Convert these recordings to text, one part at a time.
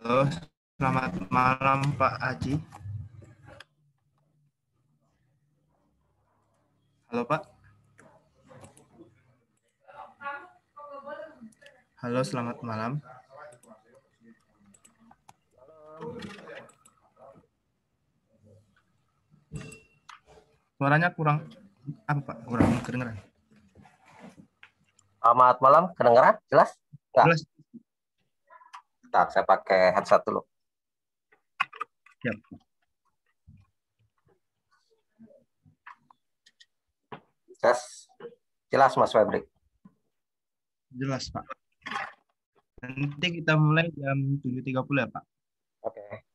Halo, selamat malam Pak Haji. Halo Pak. Halo, selamat malam. Suaranya kurang apa Pak? Kurang kedengeran. Selamat malam, kedengeran? Jelas? Enggak? Jelas. Bentar, saya pakai headset dulu. Siap. Tes. Jelas, Mas Febri? Jelas Pak. Nanti kita mulai jam 7.30 ya Pak. Oke.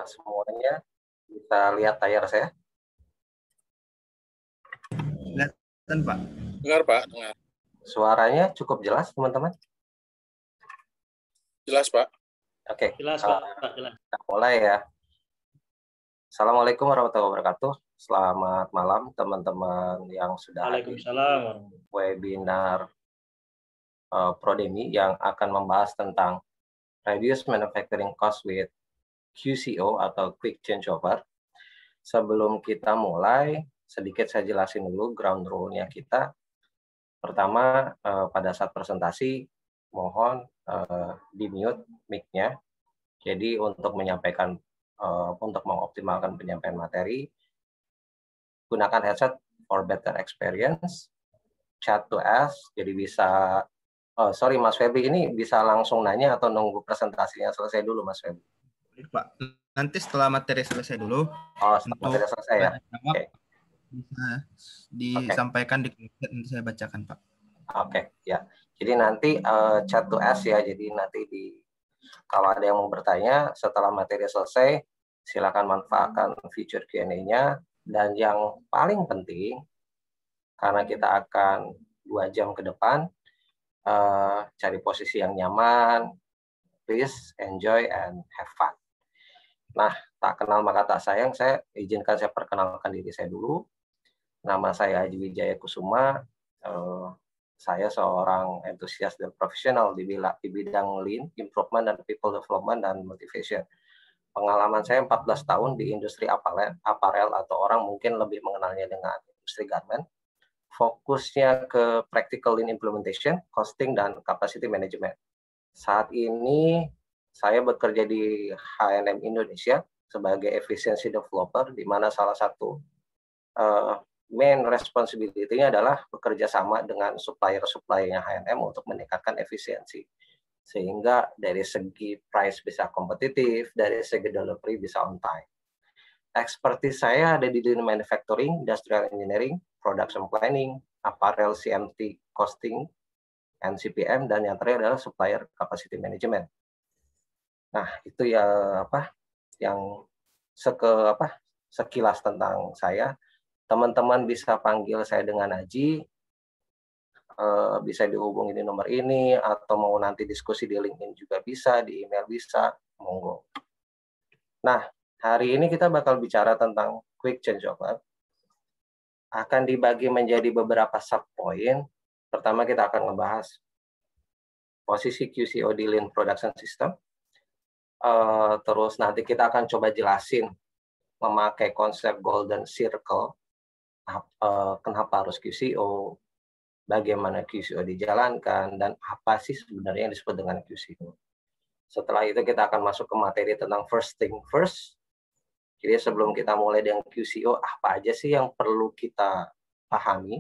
Semuanya bisa lihat layar saya? Kelihatan Pak. Dengar Pak, dengar. Suaranya cukup jelas, teman-teman? Jelas Pak. Oke. Jelas Pak, jelas. Kita mulai ya. Assalamualaikum warahmatullahi wabarakatuh. Selamat malam teman-teman yang sudah hadir di Waalaikumsalam. webinar Prodemi yang akan membahas tentang Reduce Manufacturing Cost with QCO atau Quick Changeover. Sebelum kita mulai, sedikit saya jelasin dulu ground rule-nya kita. Pertama, pada saat presentasi, mohon di-mute mic-nya. Jadi untuk menyampaikan, untuk mengoptimalkan penyampaian materi, gunakan headset for better experience. Chat to ask, jadi bisa, sorry Mas Febri, ini bisa langsung nanya atau nunggu presentasinya selesai dulu Mas Febri? Pak, nanti setelah materi selesai dulu. Oh, setelah materi selesai ya? Oke. Bisa disampaikan di chat, nanti saya bacakan Pak. Oke, ya. Jadi nanti chat to ask ya, jadi nanti kalau ada yang mau bertanya setelah materi selesai, silakan manfaatkan fitur Q&A-nya. Dan yang paling penting, karena kita akan 2 jam ke depan, cari posisi yang nyaman, please enjoy and have fun. Nah, tak kenal maka tak sayang, saya izinkan saya perkenalkan diri saya dulu. Nama saya Haji Wijaya Kusuma, saya seorang entusias dan profesional di bidang Lean, Improvement, dan People Development, dan Motivation. Pengalaman saya 14 tahun di industri aparel atau orang mungkin lebih mengenalnya dengan industri garment. Fokusnya ke practical Lean Implementation, costing, dan capacity management. Saat ini saya bekerja di H&M Indonesia sebagai efficiency developer, di mana salah satu main responsibility-nya adalah bekerja sama dengan supplier-suppliernya H&M untuk meningkatkan efisiensi. Sehingga dari segi price bisa kompetitif, dari segi delivery bisa on time. Expertise saya ada di Lean Manufacturing, Industrial Engineering, Production Planning, Apparel CMT Costing, NCPM, dan yang terakhir adalah Supplier Capacity Management. Nah, itu ya yang sekilas tentang saya. Teman-teman bisa panggil saya dengan Haji, bisa dihubungi di nomor ini, atau mau nanti diskusi di LinkedIn juga bisa, di email bisa, monggo. Nah, hari ini kita bakal bicara tentang quick changeover. Akan dibagi menjadi beberapa sub-point. Pertama kita akan ngebahas posisi QCO di Lean Production System. Terus nanti kita akan coba jelasin memakai konsep Golden Circle, kenapa harus QCO, bagaimana QCO dijalankan, dan apa sih sebenarnya yang disebut dengan QCO. Setelah itu kita akan masuk ke materi tentang first thing first. Jadi sebelum kita mulai dengan QCO, apa aja sih yang perlu kita pahami?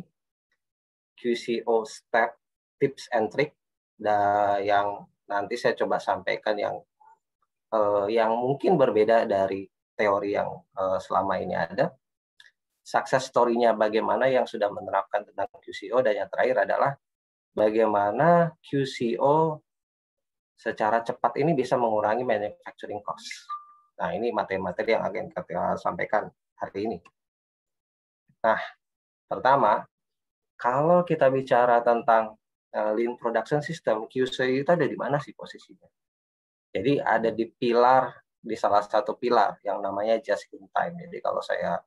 QCO step, tips and trick, yang nanti saya coba sampaikan yang mungkin berbeda dari teori yang selama ini ada. Success story-nya bagaimana yang sudah menerapkan tentang QCO, dan yang terakhir adalah bagaimana QCO secara cepat ini bisa mengurangi manufacturing cost. Nah, ini materi-materi yang akan kita sampaikan hari ini. Nah, pertama, kalau kita bicara tentang Lean Production System, QC itu ada di mana sih posisinya? Jadi ada di salah satu pilar yang namanya just in time. Jadi kalau saya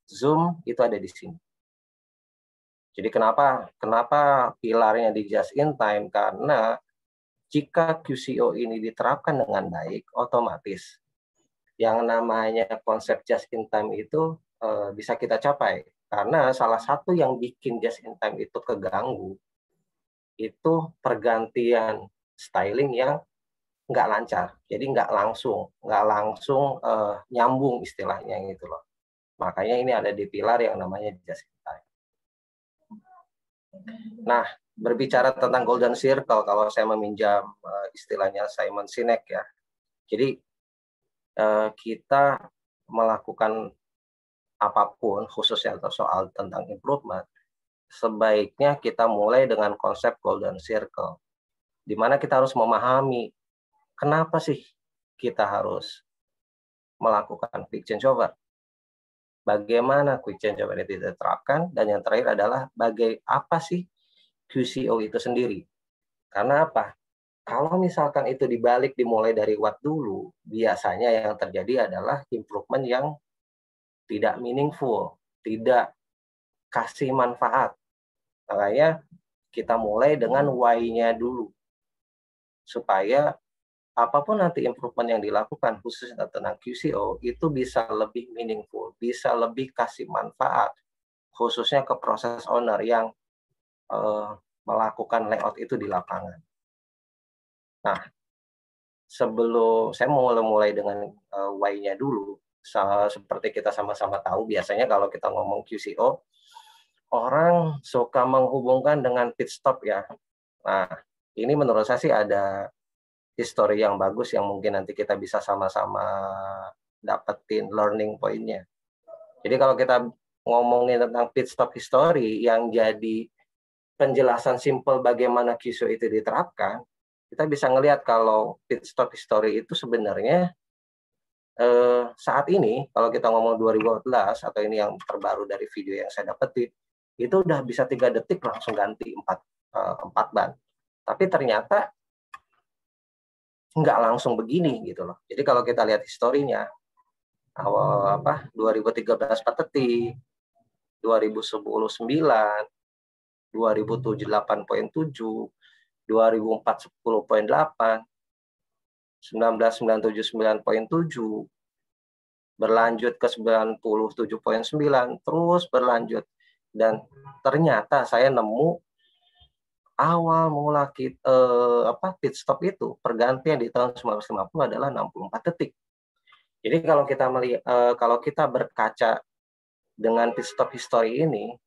zoom, itu ada di sini. Jadi kenapa pilarnya di just in time? Karena jika QCO ini diterapkan dengan baik, otomatis yang namanya konsep just in time itu bisa kita capai. Karena salah satu yang bikin just in time itu keganggu, itu pergantian styling yang nggak lancar. Jadi nggak langsung nyambung istilahnya gitu loh. Makanya ini ada di pilar yang namanya just in time. Nah, berbicara tentang golden circle, kalau saya meminjam istilahnya Simon Sinek ya. Jadi kita melakukan apapun, khususnya soal tentang improvement, sebaiknya kita mulai dengan konsep golden circle, di mana kita harus memahami kenapa sih kita harus melakukan quick changeover, bagaimana quick changeover itu diterapkan, dan yang terakhir adalah apa sih QCO itu sendiri. Karena apa? Kalau misalkan itu dimulai dari what dulu, biasanya yang terjadi adalah improvement yang tidak meaningful, tidak kasih manfaat. Makanya kita mulai dengan why-nya dulu. Supaya apapun nanti improvement yang dilakukan, khususnya tentang QCO, itu bisa lebih meaningful, bisa lebih kasih manfaat, khususnya ke proses owner yang melakukan layout itu di lapangan. Nah, sebelum saya mulai dengan why-nya dulu, seperti kita sama-sama tahu, biasanya kalau kita ngomong QCO, orang suka menghubungkan dengan pit stop ya. Nah, ini menurut saya sih ada history yang bagus yang mungkin nanti kita bisa sama-sama dapetin learning point-nya. Jadi kalau kita ngomongin tentang pit stop history yang jadi penjelasan simple bagaimana QCO itu diterapkan, kita bisa ngelihat kalau pit stop history itu sebenarnya saat ini, kalau kita ngomong 2014, atau ini yang terbaru dari video yang saya dapetin, itu udah bisa 3 detik langsung ganti 4 ban. Tapi ternyata nggak langsung begini gitu loh. Jadi kalau kita lihat historinya, awal 2013 4 detik, 2010 9, 2007 8.7, 2004 10.8, 19 97 9.7, berlanjut ke 97.9, terus berlanjut. Dan ternyata saya nemu awal mula pit stop itu pergantian di tahun 1950 adalah 64 detik. Jadi kalau kita berkaca dengan pit stop history ini,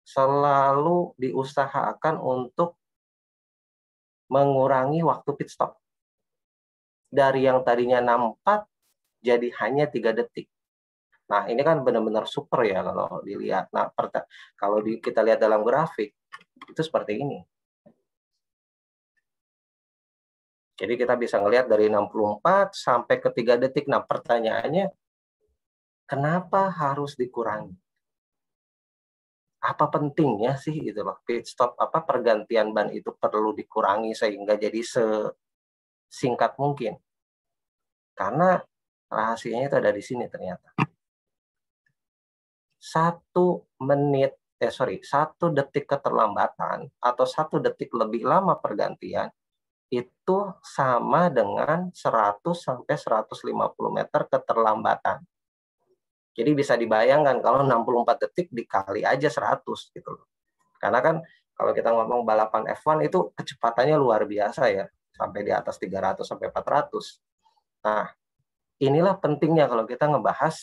selalu diusahakan untuk mengurangi waktu pit stop. Dari yang tadinya 64 jadi hanya 3 detik. Nah, ini kan benar-benar super ya kalau dilihat. Nah, kalau kita lihat dalam grafik, itu seperti ini. Jadi kita bisa ngelihat dari 64 sampai ke 3 detik. Nah, pertanyaannya, kenapa harus dikurangi? Apa pentingnya sih gitu loh, pit stop, pergantian ban itu perlu dikurangi sehingga jadi sesingkat mungkin? Karena rahasianya itu ada di sini ternyata. 1 detik keterlambatan atau 1 detik lebih lama pergantian itu sama dengan 100 sampai 150 meter keterlambatan. Jadi bisa dibayangkan kalau 64 detik dikali aja 100 gitu loh. Karena kan kalau kita ngomong balapan F1 itu kecepatannya luar biasa ya, sampai di atas 300 sampai 400. Nah, inilah pentingnya kalau kita ngebahas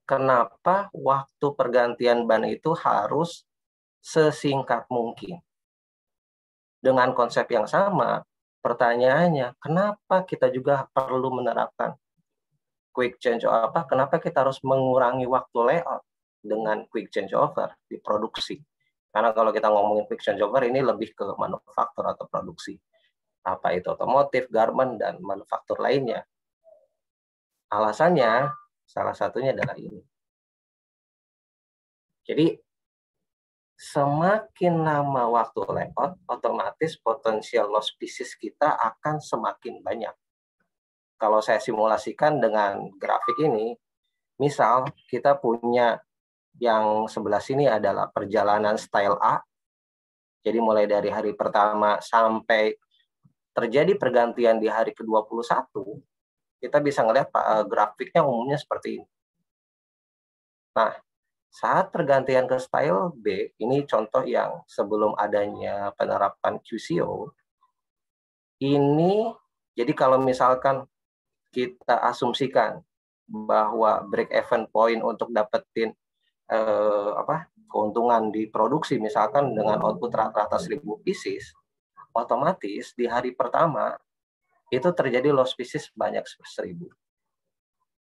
kenapa waktu pergantian ban itu harus sesingkat mungkin. Dengan konsep yang sama, pertanyaannya, kenapa kita juga perlu menerapkan quick change over? Kenapa kita harus mengurangi waktu layout dengan quick change over di produksi? Karena kalau kita ngomongin quick change over ini lebih ke manufaktur atau produksi. Apa itu otomotif, garment, dan manufaktur lainnya. Alasannya, salah satunya adalah ini. Jadi, semakin lama waktu layout, otomatis potensial loss pieces kita akan semakin banyak. Kalau saya simulasikan dengan grafik ini, misal kita punya yang sebelah sini adalah perjalanan style A, jadi mulai dari hari pertama sampai terjadi pergantian di hari ke-21, kita bisa ngelihat grafiknya umumnya seperti ini. Nah, saat pergantian ke style B, ini contoh yang sebelum adanya penerapan QCO, ini jadi kalau misalkan kita asumsikan bahwa break even point untuk dapetin keuntungan di produksi, misalkan dengan output rata-rata 1000 pieces, otomatis di hari pertama itu terjadi loss pieces banyak 1000.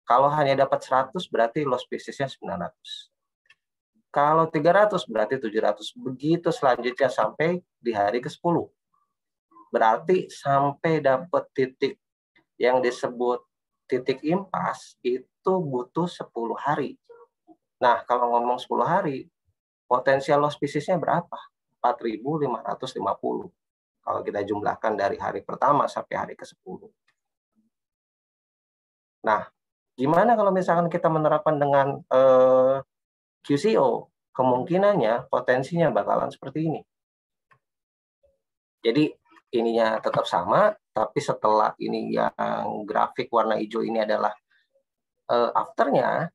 Kalau hanya dapat 100 berarti loss piecesnya 900. Kalau 300 berarti 700. Begitu selanjutnya sampai di hari ke-10. Berarti sampai dapat titik yang disebut titik impas itu butuh 10 hari. Nah, kalau ngomong 10 hari, potensial loss pieces-nya berapa? 4.550. Kalau kita jumlahkan dari hari pertama sampai hari ke-10. Nah, gimana kalau misalkan kita menerapkan dengan QCO? Kemungkinannya potensinya bakalan seperti ini. Jadi ininya tetap sama, tapi setelah ini yang grafik warna hijau ini adalah afternya,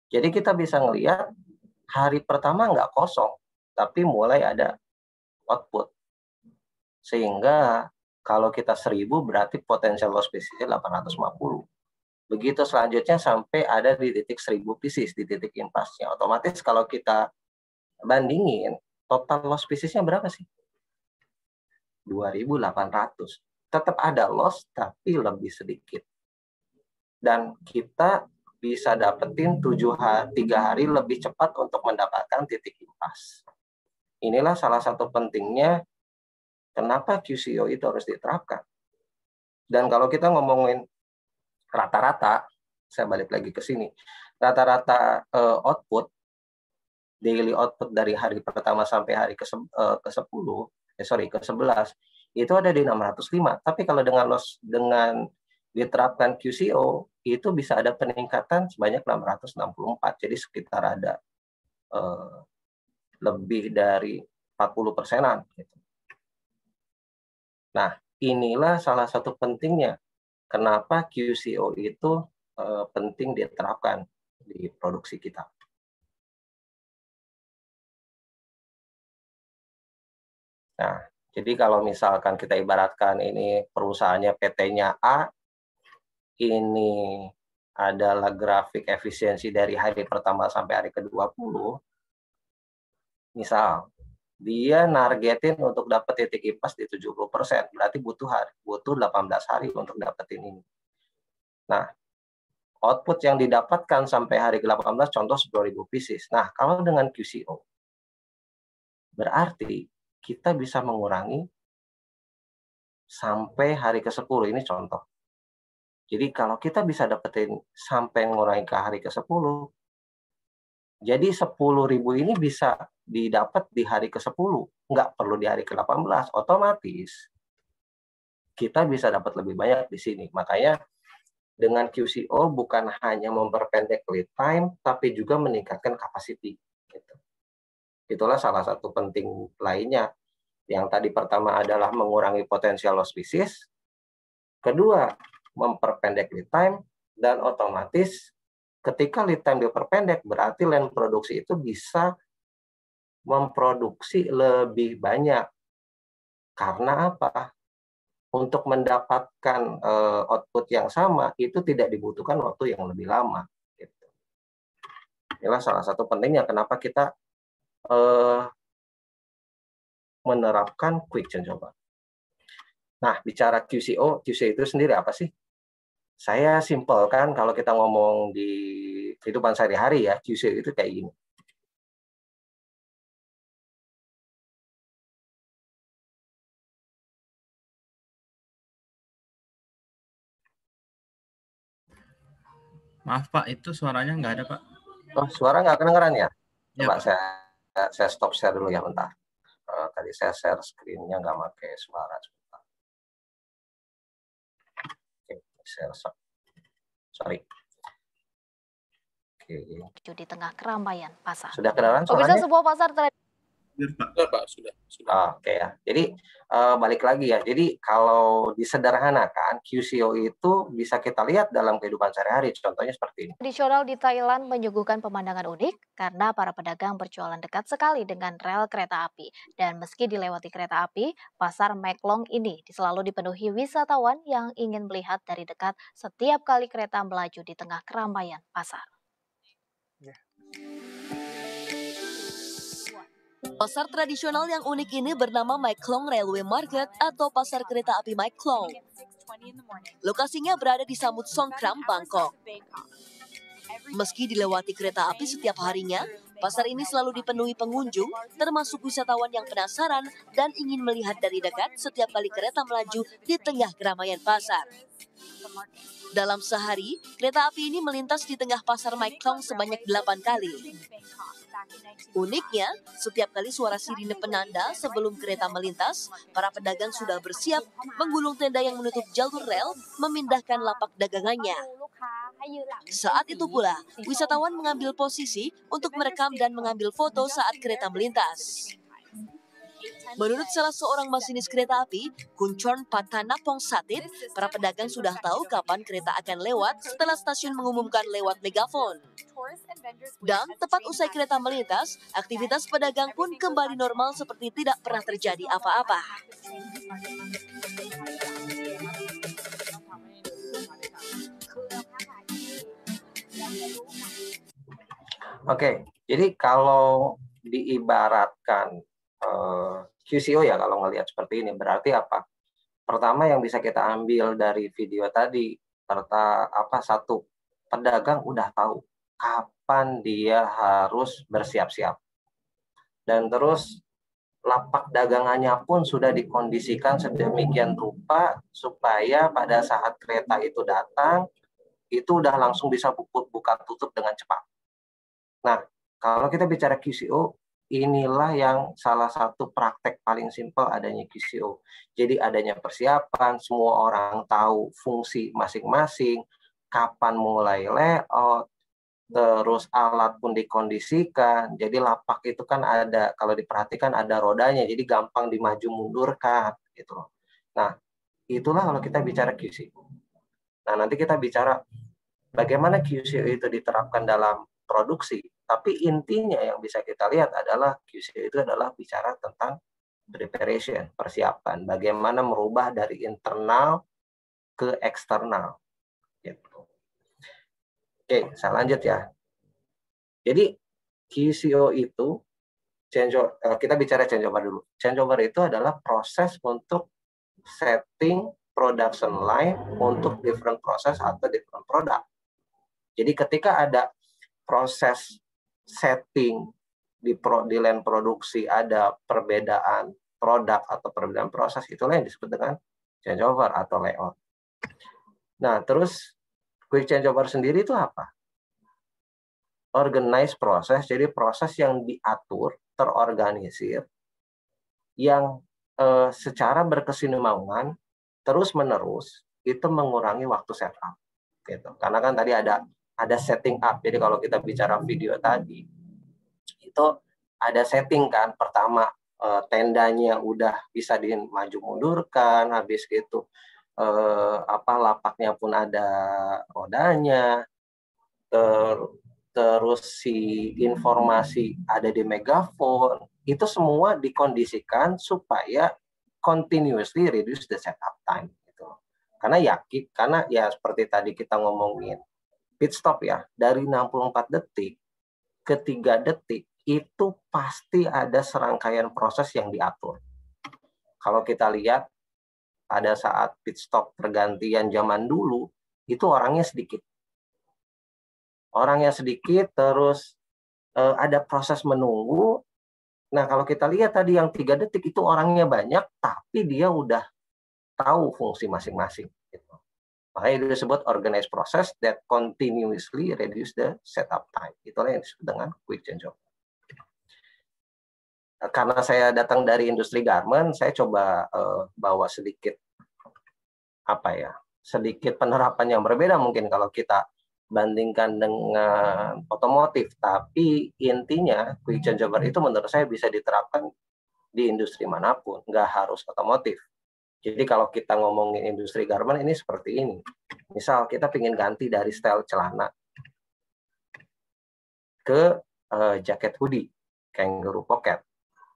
jadi kita bisa ngelihat hari pertama nggak kosong, tapi mulai ada output. Sehingga kalau kita 1000 berarti potensial loss pieces-nya 850. Begitu selanjutnya sampai ada di titik 1000 pieces, di titik impasnya. Otomatis kalau kita bandingin, total loss pieces-nya berapa sih? 2.800. Tetap ada loss, tapi lebih sedikit. Dan kita bisa dapetin 3 hari lebih cepat untuk mendapatkan titik impas. Inilah salah satu pentingnya kenapa QCO itu harus diterapkan. Dan kalau kita ngomongin rata-rata, saya balik lagi ke sini, rata-rata output, daily output dari hari pertama sampai hari ke-11, itu ada di 605. Tapi kalau dengan diterapkan QCO, itu bisa ada peningkatan sebanyak 664. Jadi sekitar ada lebih dari 40%-an. Gitu. Nah, inilah salah satu pentingnya kenapa QCO itu penting diterapkan di produksi kita. Nah, jadi kalau misalkan kita ibaratkan ini perusahaannya PT-nya A, ini adalah grafik efisiensi dari hari pertama sampai hari ke-20, misal dia nargetin untuk dapat titik impas di 70%, berarti butuh 18 hari untuk dapetin ini. Nah, output yang didapatkan sampai hari ke-18 contoh 10.000 pieces. Nah, kalau dengan QCO, berarti kita bisa mengurangi sampai hari ke-10, ini contoh. Jadi kalau kita bisa dapetin sampai mengurangi ke hari ke-10, jadi 10.000 ini bisa didapat di hari ke-10, nggak perlu di hari ke-18, otomatis kita bisa dapat lebih banyak di sini. Makanya dengan QCO bukan hanya memperpendek lead time, tapi juga meningkatkan capacity. Gitu. Itulah salah satu penting lainnya. Yang tadi pertama adalah mengurangi potensial loss pieces, kedua memperpendek lead time, dan otomatis ketika lead time diperpendek berarti line produksi itu bisa memproduksi lebih banyak. Karena apa? Untuk mendapatkan output yang sama itu tidak dibutuhkan waktu yang lebih lama. Gitu. Inilah salah satu pentingnya kenapa kita menerapkan quick changeover. Nah, bicara QCO itu sendiri apa sih? Saya simpelkan kalau kita ngomong di kehidupan sehari-hari ya, QCO itu kayak gini. Maaf Pak, itu suaranya nggak ada Pak. Oh, suara nggak kedengeran ya? Ya, Coba Pak. saya stop share dulu ya bentar. Tadi saya share screen-nya nggak pakai suara. Oke, share. Sorry. Oke. Di tengah keramaian pasar. Sudah kedengeran Pemirsa, suaranya? sebuah pasar Pak, sudah. Oke ya. Jadi balik lagi ya. Jadi kalau disederhanakan, QCO itu bisa kita lihat dalam kehidupan sehari-hari. Contohnya seperti ini. tradisional di Thailand menyuguhkan pemandangan unik karena para pedagang berjualan dekat sekali dengan rel kereta api. Dan meski dilewati kereta api, pasar Meklong ini selalu dipenuhi wisatawan yang ingin melihat dari dekat setiap kali kereta melaju di tengah keramaian pasar. Pasar tradisional yang unik ini bernama Meklong Railway Market atau Pasar Kereta Api Meklong. Lokasinya berada di Samut Songkram, Bangkok. Meski dilewati kereta api setiap harinya, pasar ini selalu dipenuhi pengunjung, termasuk wisatawan yang penasaran dan ingin melihat dari dekat setiap kali kereta melaju di tengah keramaian pasar. Dalam sehari, kereta api ini melintas di tengah pasar Meklong sebanyak 8 kali. Uniknya, setiap kali suara sirine penanda sebelum kereta melintas, para pedagang sudah bersiap menggulung tenda yang menutup jalur rel, memindahkan lapak dagangannya. Saat itu pula, wisatawan mengambil posisi untuk merekam dan mengambil foto saat kereta melintas. Menurut salah seorang masinis kereta api, Kunchorn Patanapong Satit, para pedagang sudah tahu kapan kereta akan lewat setelah stasiun mengumumkan lewat megafon. Dan tepat usai kereta melintas, aktivitas pedagang pun kembali normal seperti tidak pernah terjadi apa-apa. Oke, jadi kalau diibaratkan QCO ya kalau ngelihat seperti ini berarti apa? Pertama yang bisa kita ambil dari video tadi, satu, pedagang udah tahu kapan dia harus bersiap-siap. Dan terus lapak dagangannya pun sudah dikondisikan sedemikian rupa supaya pada saat kereta itu datang, itu udah langsung bisa buka tutup dengan cepat. Nah, kalau kita bicara QCO, inilah yang salah satu praktek paling simpel adanya QCO. Jadi adanya persiapan, semua orang tahu fungsi masing-masing, kapan mulai layout, terus alat pun dikondisikan. Jadi lapak itu kan ada, kalau diperhatikan ada rodanya, jadi gampang dimaju mundurkan gitu. Nah, itulah kalau kita bicara QCO. Nah, nanti kita bicara bagaimana QCO itu diterapkan dalam produksi. Tapi intinya yang bisa kita lihat adalah QCO itu adalah bicara tentang preparation, persiapan. Bagaimana merubah dari internal ke eksternal. Gitu. Oke, saya lanjut ya. Jadi QCO itu, kita bicara changeover dulu. Changeover itu adalah proses untuk setting production line untuk different process atau different product. Jadi ketika ada proses setting di line produksi, ada perbedaan produk atau perbedaan proses, itulah yang disebut dengan changeover atau layout. Nah, terus quick changeover sendiri itu apa? Organized proses, jadi proses yang diatur, terorganisir, yang secara berkesinambungan terus-menerus itu mengurangi waktu setup. Gitu. Karena kan tadi ada setting up. Jadi kalau kita bicara video tadi, itu ada setting kan. Pertama, tendanya udah bisa dimaju mundurkan, habis gitu lapaknya pun ada rodanya, terus si informasi ada di megafon. Itu semua dikondisikan supaya continuously reduce the setup time. Gitu. Karena ya seperti tadi kita ngomongin pit stop ya, dari 64 detik ke 3 detik itu pasti ada serangkaian proses yang diatur. Kalau kita lihat pada saat pit stop pergantian zaman dulu, itu orangnya sedikit. Orangnya sedikit, terus ada proses menunggu. Nah, kalau kita lihat tadi yang 3 detik itu orangnya banyak, tapi dia udah tahu fungsi masing-masing. Gitu. Makanya itu disebut organized process that continuously reduce the setup time. Itulah yang disebut dengan quick changeover. Karena saya datang dari industri garment, saya coba bawa sedikit sedikit penerapan yang berbeda mungkin kalau kita bandingkan dengan otomotif. Tapi intinya quick changeover itu menurut saya bisa diterapkan di industri manapun, nggak harus otomotif. Jadi kalau kita ngomongin industri garment ini seperti ini. Misal kita ingin ganti dari style celana ke jaket hoodie, kangaroo pocket.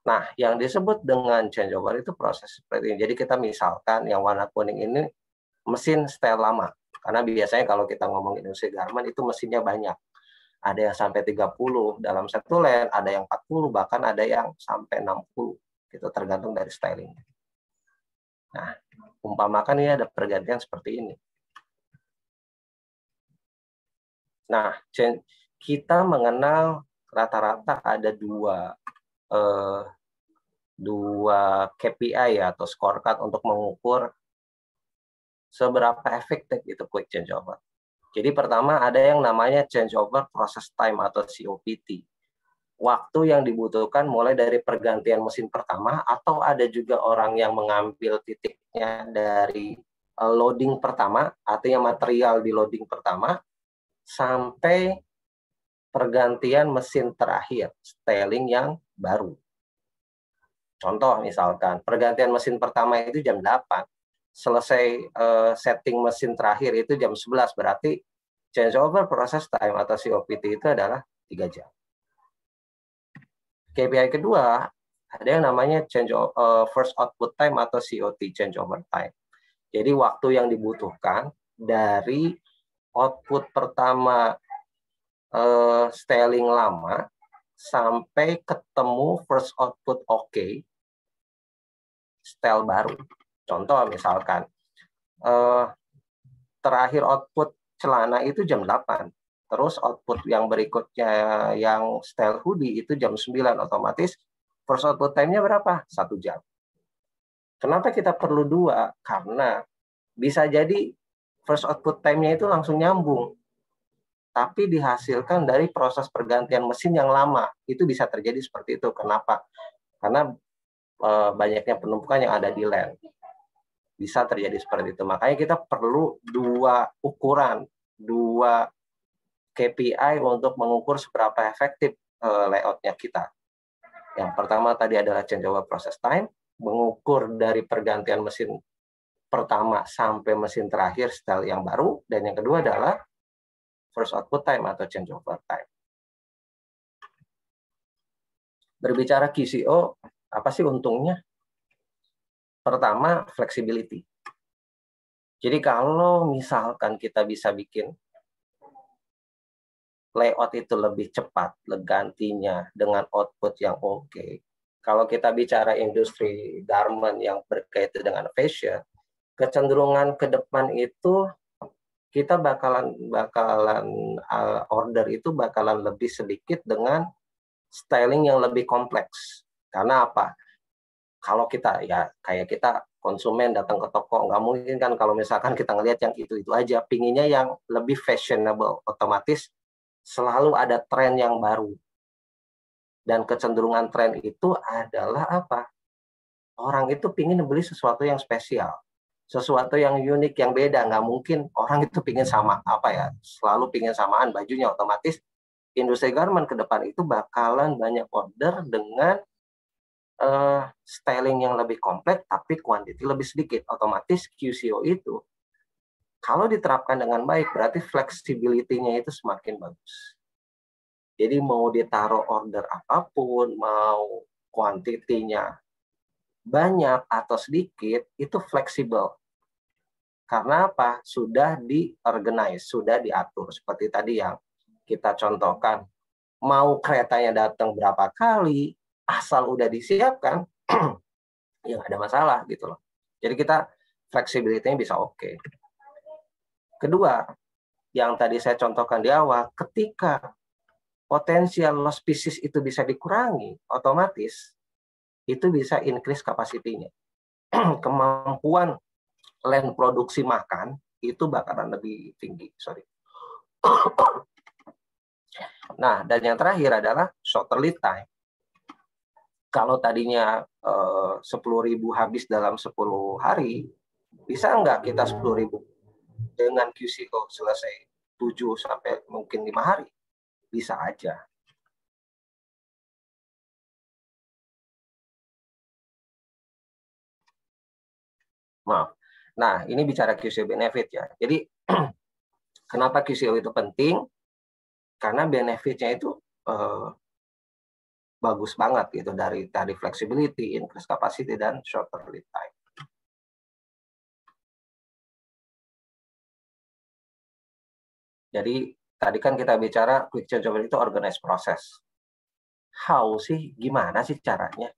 Nah, yang disebut dengan changeover itu proses seperti ini. Jadi kita misalkan yang warna kuning ini mesin style lama. Karena biasanya kalau kita ngomong industri garment itu mesinnya banyak. Ada yang sampai 30 dalam satu line, ada yang 40, bahkan ada yang sampai 60. Itu tergantung dari styling. Nah, umpamakan ini ada pergantian seperti ini. Nah, kita mengenal rata-rata ada dua KPI ya, atau scorecard untuk mengukur seberapa efektif itu quick changeover. Jadi pertama ada yang namanya changeover process time atau COPT. Waktu yang dibutuhkan mulai dari pergantian mesin pertama, atau ada juga orang yang mengambil titiknya dari loading pertama, artinya material di loading pertama, sampai pergantian mesin terakhir, styling yang baru. Contoh misalkan, pergantian mesin pertama itu jam 8, selesai setting mesin terakhir itu jam 11, berarti changeover process time atau COPT itu adalah 3 jam. KPI kedua, ada yang namanya first output time atau COT, changeover time. Jadi waktu yang dibutuhkan dari output pertama styling lama sampai ketemu first output style baru. Contoh misalkan, terakhir output celana itu jam 8. Terus output yang berikutnya yang style hoodie itu jam 9, otomatis first output time-nya berapa? 1 jam. Kenapa kita perlu 2? Karena bisa jadi first output time-nya itu langsung nyambung, tapi dihasilkan dari proses pergantian mesin yang lama. Itu bisa terjadi seperti itu. Kenapa? Karena banyaknya penumpukan yang ada di line. Bisa terjadi seperti itu. Makanya kita perlu 2 ukuran, 2 KPI untuk mengukur seberapa efektif layoutnya kita. Yang pertama tadi adalah changeover process time, mengukur dari pergantian mesin pertama sampai mesin terakhir style yang baru, dan yang kedua adalah first output time atau changeover time. Berbicara QCO, apa sih untungnya? Pertama, flexibility. Jadi kalau misalkan kita bisa bikin layout itu lebih cepat, gantinya dengan output yang oke. Kalau kita bicara industri garment yang berkaitan dengan fashion, kecenderungan ke depan itu kita bakalan order itu bakalan lebih sedikit dengan styling yang lebih kompleks. Karena apa? Kalau kita ya kayak kita konsumen datang ke toko, nggak mungkin kan kalau misalkan kita ngelihat yang itu aja, pinginnya yang lebih fashionable, otomatis selalu ada tren yang baru. Dan kecenderungan tren itu adalah apa? Orang itu pingin beli sesuatu yang spesial, sesuatu yang unik, yang beda. Nggak mungkin orang itu pingin sama, selalu pingin samaan bajunya. Otomatis industri garment ke depan itu bakalan banyak order dengan styling yang lebih kompleks, tapi quantity lebih sedikit. Otomatis QCO itu kalau diterapkan dengan baik, berarti flexibility-nya itu semakin bagus. Jadi mau ditaruh order apapun, mau kuantitinya banyak atau sedikit, itu fleksibel. Karena apa? Sudah di-organize, sudah diatur. Seperti tadi yang kita contohkan. Mau keretanya datang berapa kali, asal udah disiapkan, ya nggak ada masalah gitu loh. Jadi kita fleksibilitasnya bisa oke. Kedua, yang tadi saya contohkan di awal, ketika potensial loss pieces itu bisa dikurangi, otomatis itu bisa increase kapasitinya. Kemampuan line produksi makan itu bakalan lebih tinggi. Sorry. Nah, dan yang terakhir adalah shorter lead time. Kalau tadinya 10.000 habis dalam 10 hari, bisa nggak kita 10.000 dengan QCO selesai 7 sampai mungkin 5 hari? Bisa aja. Maaf. Nah, ini bicara QCO benefit ya. Jadi, kenapa QCO itu penting? Karena benefitnya itu bagus banget gitu, dari tadi flexibility, increase capacity, dan shorter lead time. Jadi tadi kan kita bicara quick changeover itu organized process. How sih? Gimana sih caranya?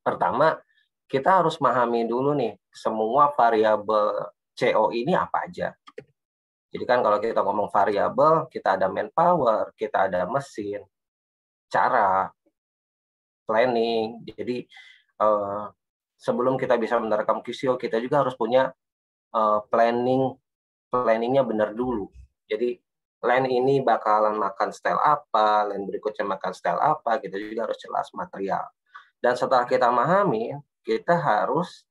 Pertama, kita harus memahami dulu nih semua variabel CO ini apa aja. Jadi kan kalau kita ngomong variabel, kita ada manpower, kita ada mesin, cara, planning. Jadi sebelum kita bisa menerapkan QCO, kita juga harus punya planningnya benar dulu. Jadi line ini bakalan makan style apa, line berikutnya makan style apa, kita juga harus jelas material. Dan setelah kita memahami, kita harus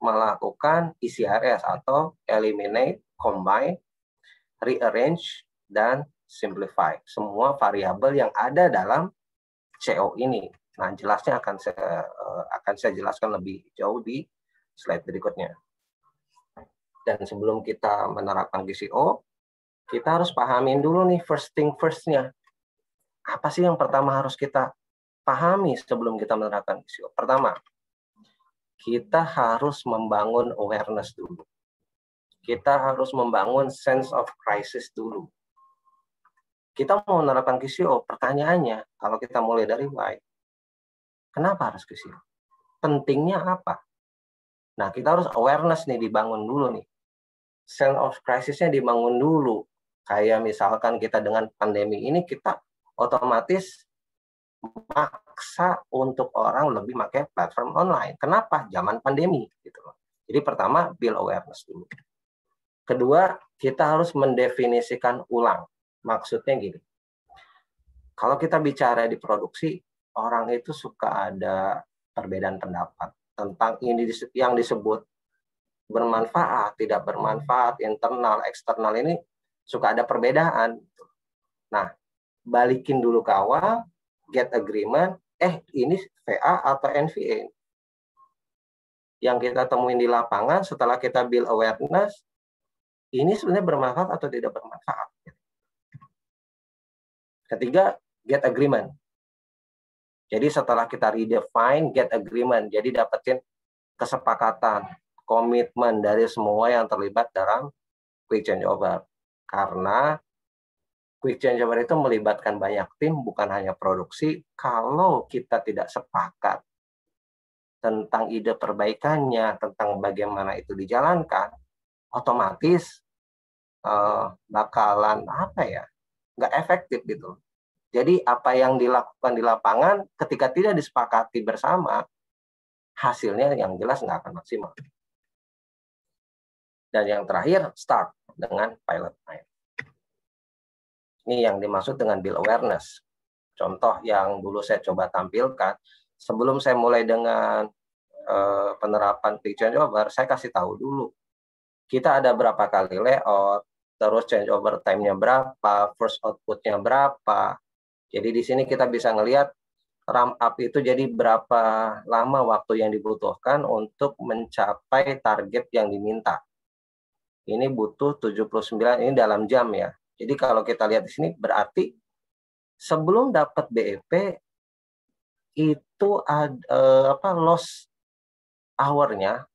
melakukan ECRS atau eliminate, combine, rearrange, dan simplify. Semua variabel yang ada dalam CO ini. Nah, jelasnya akan saya jelaskan lebih jauh di slide berikutnya. Dan sebelum kita menerapkan QCO, kita harus pahamin dulu nih first thing first-nya. Apa sih yang pertama harus kita pahami sebelum kita menerapkan QCO? Pertama, kita harus membangun awareness dulu. Kita harus membangun sense of crisis dulu. Kita mau menerapkan QCO, pertanyaannya, kalau kita mulai dari why, kenapa harus QCO? Pentingnya apa? Nah, kita harus awareness nih, dibangun dulu nih. Sense of crisis-nya dibangun dulu. Kayak misalkan kita dengan pandemi ini, kita otomatis maksa untuk orang lebih pakai platform online. Kenapa? Zaman pandemi. Gitu. Jadi pertama, build awareness dulu. Kedua, kita harus mendefinisikan ulang. Maksudnya gini, kalau kita bicara di produksi, orang itu suka ada perbedaan pendapat tentang ini yang disebut bermanfaat, tidak bermanfaat, internal, eksternal, ini suka ada perbedaan. Nah, balikin dulu ke awal, get agreement, ini VA atau NVA. Yang kita temuin di lapangan setelah kita build awareness, ini sebenarnya bermanfaat atau tidak bermanfaat. Ketiga, get agreement. Jadi setelah kita redefine, get agreement. Jadi dapetin kesepakatan, komitmen dari semua yang terlibat dalam quick changeover. Karena quick changeover itu melibatkan banyak tim, bukan hanya produksi. Kalau kita tidak sepakat tentang ide perbaikannya, tentang bagaimana itu dijalankan, otomatis bakalan nggak efektif gitu. Jadi apa yang dilakukan di lapangan ketika tidak disepakati bersama, hasilnya yang jelas nggak akan maksimal. Dan yang terakhir, start dengan pilot line. Ini yang dimaksud dengan build awareness. Contoh yang dulu saya coba tampilkan, sebelum saya mulai dengan penerapan quick changeover, saya kasih tahu dulu. Kita ada berapa kali layout, terus changeover time-nya berapa, first output-nya berapa. Jadi di sini kita bisa ngelihat ramp up itu jadi berapa lama waktu yang dibutuhkan untuk mencapai target yang diminta. Ini butuh 79, ini dalam jam ya. Jadi kalau kita lihat di sini berarti sebelum dapat BEP itu ada loss hour-nya,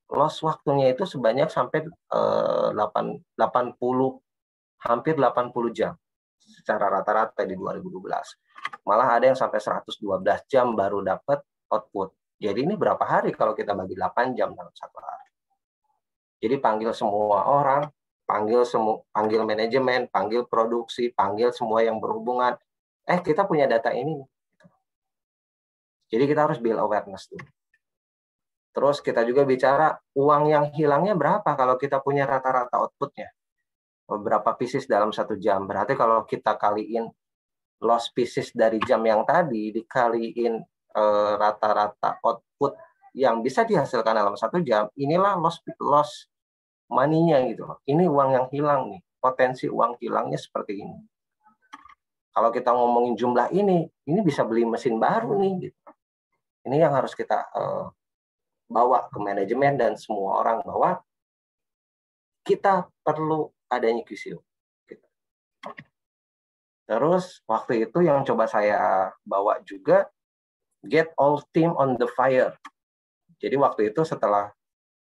loss waktunya itu sebanyak sampai 80, hampir 80 jam secara rata-rata di 2012. Malah ada yang sampai 112 jam baru dapat output. Jadi ini berapa hari kalau kita bagi 8 jam dalam satu hari. Jadi panggil semua orang, panggil manajemen, panggil produksi, panggil semua yang berhubungan. Kita punya data ini. Jadi kita harus build awareness dulu. Terus kita juga bicara uang yang hilangnya berapa kalau kita punya rata-rata outputnya. Beberapa pieces dalam 1 jam. Berarti kalau kita kaliin loss pieces dari jam yang tadi, dikaliin rata-rata output yang bisa dihasilkan dalam 1 jam, inilah loss money-nya gitu. Ini uang yang hilang nih. Potensi uang hilangnya seperti ini. Kalau kita ngomongin jumlah ini bisa beli mesin baru nih. Gitu. Ini yang harus kita bawa ke manajemen dan semua orang bahwa kita perlu adanya QCO. Gitu. Terus waktu itu yang coba saya bawa juga get all team on the fire. Jadi waktu itu setelah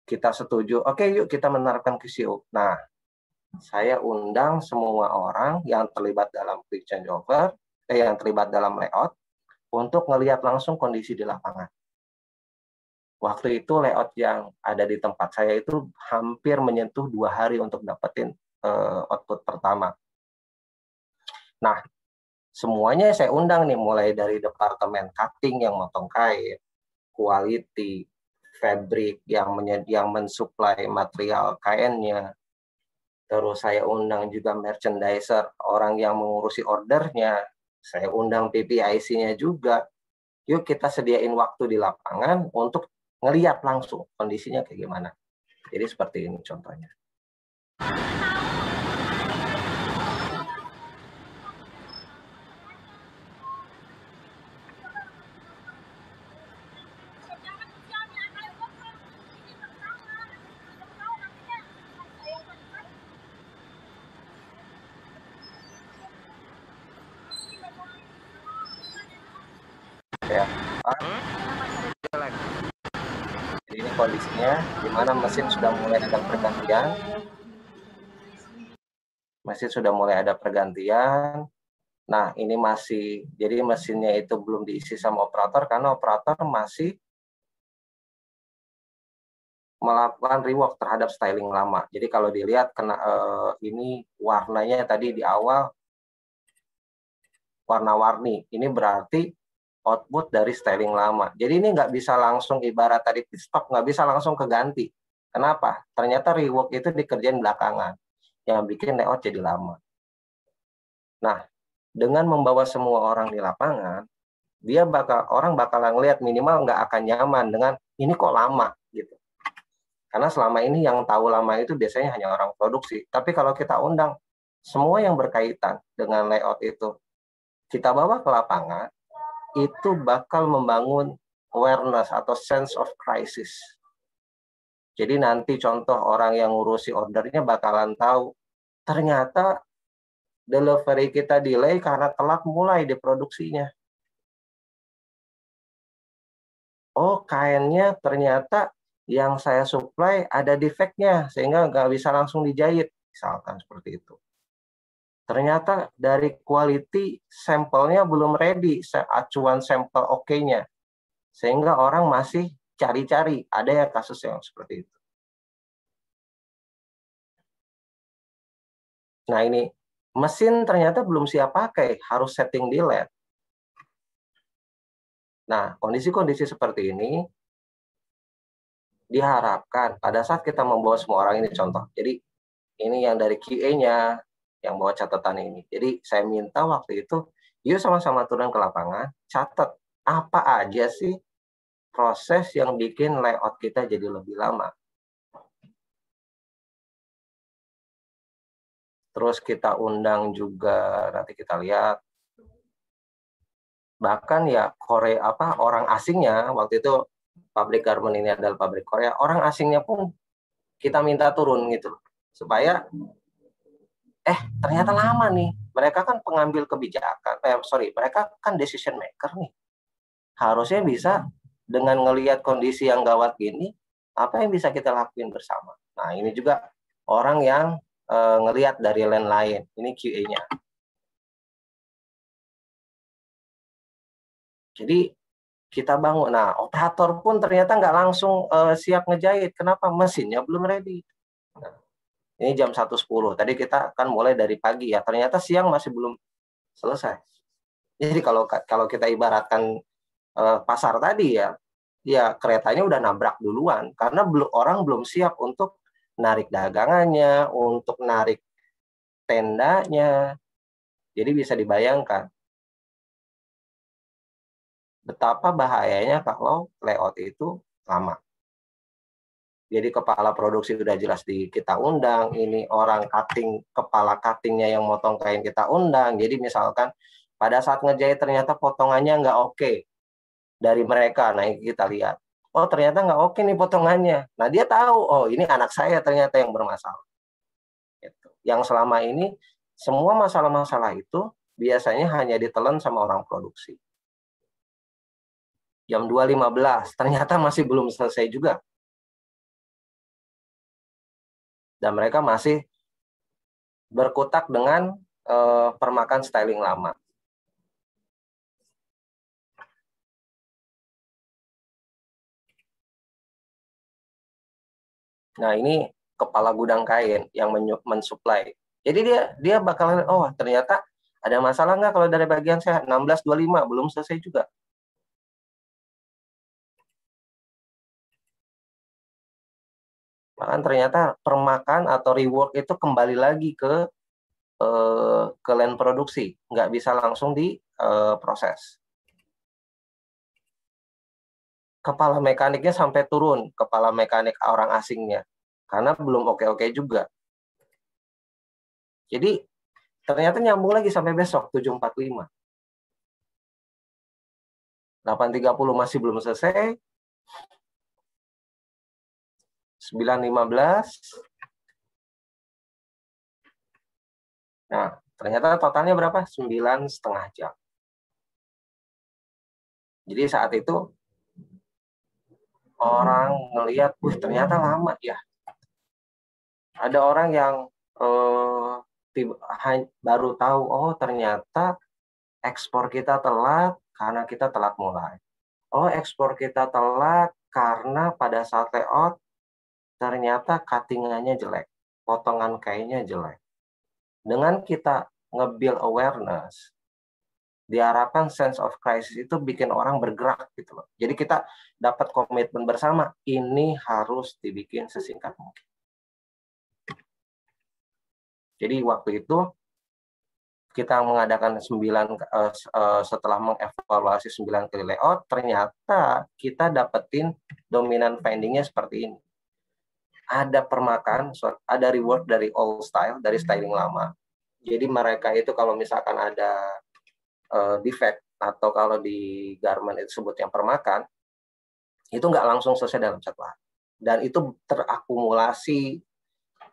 kita setuju, oke, yuk kita menerapkan QCO. Nah, saya undang semua orang yang terlibat dalam quick changeover, yang terlibat dalam layout, untuk ngelihat langsung kondisi di lapangan. Waktu itu layout yang ada di tempat saya itu hampir menyentuh 2 hari untuk dapetin output pertama. Nah, semuanya saya undang nih, mulai dari departemen cutting yang motong kain, quality, fabric yang mensuplai material kainnya. Terus saya undang juga merchandiser, orang yang mengurusi ordernya. Saya undang PPIC-nya juga. Yuk kita sediain waktu di lapangan untuk ngelihat langsung kondisinya kayak gimana. Jadi seperti ini contohnya. Ya. Jadi ini kondisinya di mana mesin sudah mulai ada pergantian. Nah, ini masih, jadi mesinnya itu belum diisi sama operator karena operator masih melakukan rework terhadap styling lama. Jadi kalau dilihat ini warnanya tadi di awal warna-warni. Ini berarti output dari styling lama. Jadi ini nggak bisa langsung, ibarat tadi pit stop, nggak bisa langsung keganti. Kenapa? Ternyata rework itu dikerjain belakangan, yang bikin layout jadi lama. Nah, dengan membawa semua orang di lapangan, orang bakalan ngelihat minimal nggak akan nyaman dengan ini kok lama gitu. Karena selama ini yang tahu lama itu biasanya hanya orang produksi. Tapi kalau kita undang semua yang berkaitan dengan layout itu, kita bawa ke lapangan, itu bakal membangun awareness atau sense of crisis. Jadi nanti contoh orang yang ngurusi ordernya bakalan tahu, ternyata delivery kita delay karena telat mulai diproduksinya. Oh, kainnya ternyata yang saya supply ada defeknya, sehingga nggak bisa langsung dijahit, misalkan seperti itu. Ternyata dari quality sampelnya belum ready, acuan sampel oke-nya. Sehingga orang masih cari-cari, ada ya kasus yang seperti itu. Nah ini, mesin ternyata belum siap pakai, harus setting di LED. Nah, kondisi-kondisi seperti ini, diharapkan pada saat kita membawa semua orang ini contoh. Jadi, ini yang dari QA-nya, yang bawa catatan ini. Jadi saya minta waktu itu, yuk sama-sama turun ke lapangan, catat apa aja sih proses yang bikin layout kita jadi lebih lama. Terus kita undang juga, nanti kita lihat, bahkan ya Korea orang asingnya, waktu itu pabrik garment ini adalah pabrik Korea, orang asingnya pun kita minta turun gitu, supaya ternyata lama nih. Mereka kan pengambil kebijakan. Mereka kan decision maker nih. Harusnya bisa dengan ngelihat kondisi yang gawat gini, apa yang bisa kita lakuin bersama. Nah, ini juga orang yang ngelihat dari lane lain. Ini QA-nya. Jadi kita bangun. Nah, operator pun ternyata nggak langsung siap ngejahit. Kenapa? Mesinnya belum ready. Nah, ini jam 1.10. Tadi kita kan mulai dari pagi ya. Ternyata siang masih belum selesai. Jadi kalau kita ibaratkan pasar tadi ya, ya keretanya udah nabrak duluan karena orang belum siap untuk narik dagangannya, untuk narik tendanya. Jadi bisa dibayangkan betapa bahayanya kalau layout itu lama. Jadi kepala produksi udah jelas kita undang, ini orang cutting, kepala cuttingnya yang motong kain kita undang. Jadi misalkan pada saat ngejahit ternyata potongannya nggak oke dari mereka, nah kita lihat, oh ternyata nggak oke nih potongannya. Nah dia tahu, oh ini anak saya ternyata yang bermasalah. Gitu. Yang selama ini semua masalah-masalah itu biasanya hanya ditelan sama orang produksi. Jam 2.15 ternyata masih belum selesai juga. Dan mereka masih berkutak dengan permakan styling lama. Nah ini kepala gudang kain yang mensuplai. Jadi dia bakalan, oh ternyata ada masalah nggak kalau dari bagian saya 16.25 belum selesai juga. Bahkan ternyata permakan atau rework itu kembali lagi ke line produksi, nggak bisa langsung diproses. Kepala mekaniknya sampai turun, kepala mekanik orang asingnya, karena belum oke-oke juga. Jadi ternyata nyambung lagi sampai besok 7.45. 8.30 masih belum selesai. 9.15. Nah, ternyata totalnya berapa? 9,5 jam. Jadi saat itu orang ngelihat, ternyata lama ya. Ada orang yang baru tahu, oh ternyata ekspor kita telat karena kita telat mulai. Oh ekspor kita telat karena pada saat layout ternyata cuttingannya jelek, potongan kainnya jelek. Dengan kita nge-build awareness, diharapkan sense of crisis itu bikin orang bergerak gitu loh. Jadi kita dapat komitmen bersama, ini harus dibikin sesingkat mungkin. Jadi waktu itu kita mengadakan 9 setelah mengevaluasi 9 kali layout, ternyata kita dapetin dominan findingnya seperti ini. Ada permakan, ada reward dari old style, dari styling lama. Jadi mereka itu kalau misalkan ada defect atau kalau di garment itu sebut yang permakan, itu nggak langsung selesai dalam 1 hari. Dan itu terakumulasi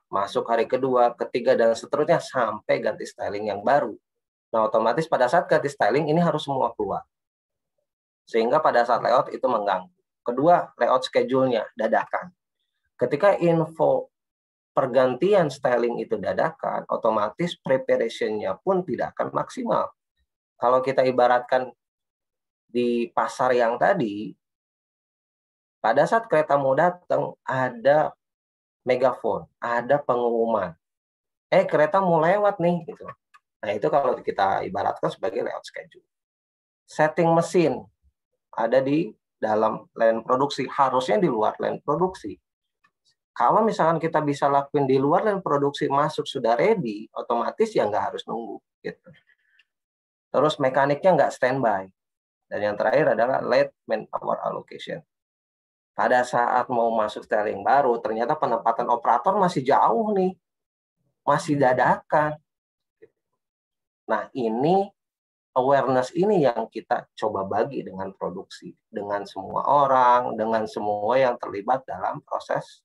masuk hari kedua, ketiga, dan seterusnya sampai ganti styling yang baru. Nah, otomatis pada saat ganti styling ini harus semua keluar. Sehingga pada saat layout itu mengganggu. Kedua, layout schedule-nya dadakan. Ketika info pergantian styling itu dadakan, otomatis preparation-nya pun tidak akan maksimal. Kalau kita ibaratkan di pasar yang tadi, pada saat kereta mau datang, ada megafon, ada pengumuman. Kereta mau lewat nih. Gitu. Nah, itu kalau kita ibaratkan sebagai layout schedule. Setting mesin ada di dalam line produksi, harusnya di luar line produksi. Kalau misalkan kita bisa lakuin di luar line produksi, masuk sudah ready, otomatis ya nggak harus nunggu. Gitu. Terus mekaniknya nggak standby. Dan yang terakhir adalah late manpower allocation. Pada saat mau masuk styling baru, ternyata penempatan operator masih jauh nih. Masih dadakan. Nah, ini awareness ini yang kita coba bagi dengan produksi, dengan semua orang, dengan semua yang terlibat dalam proses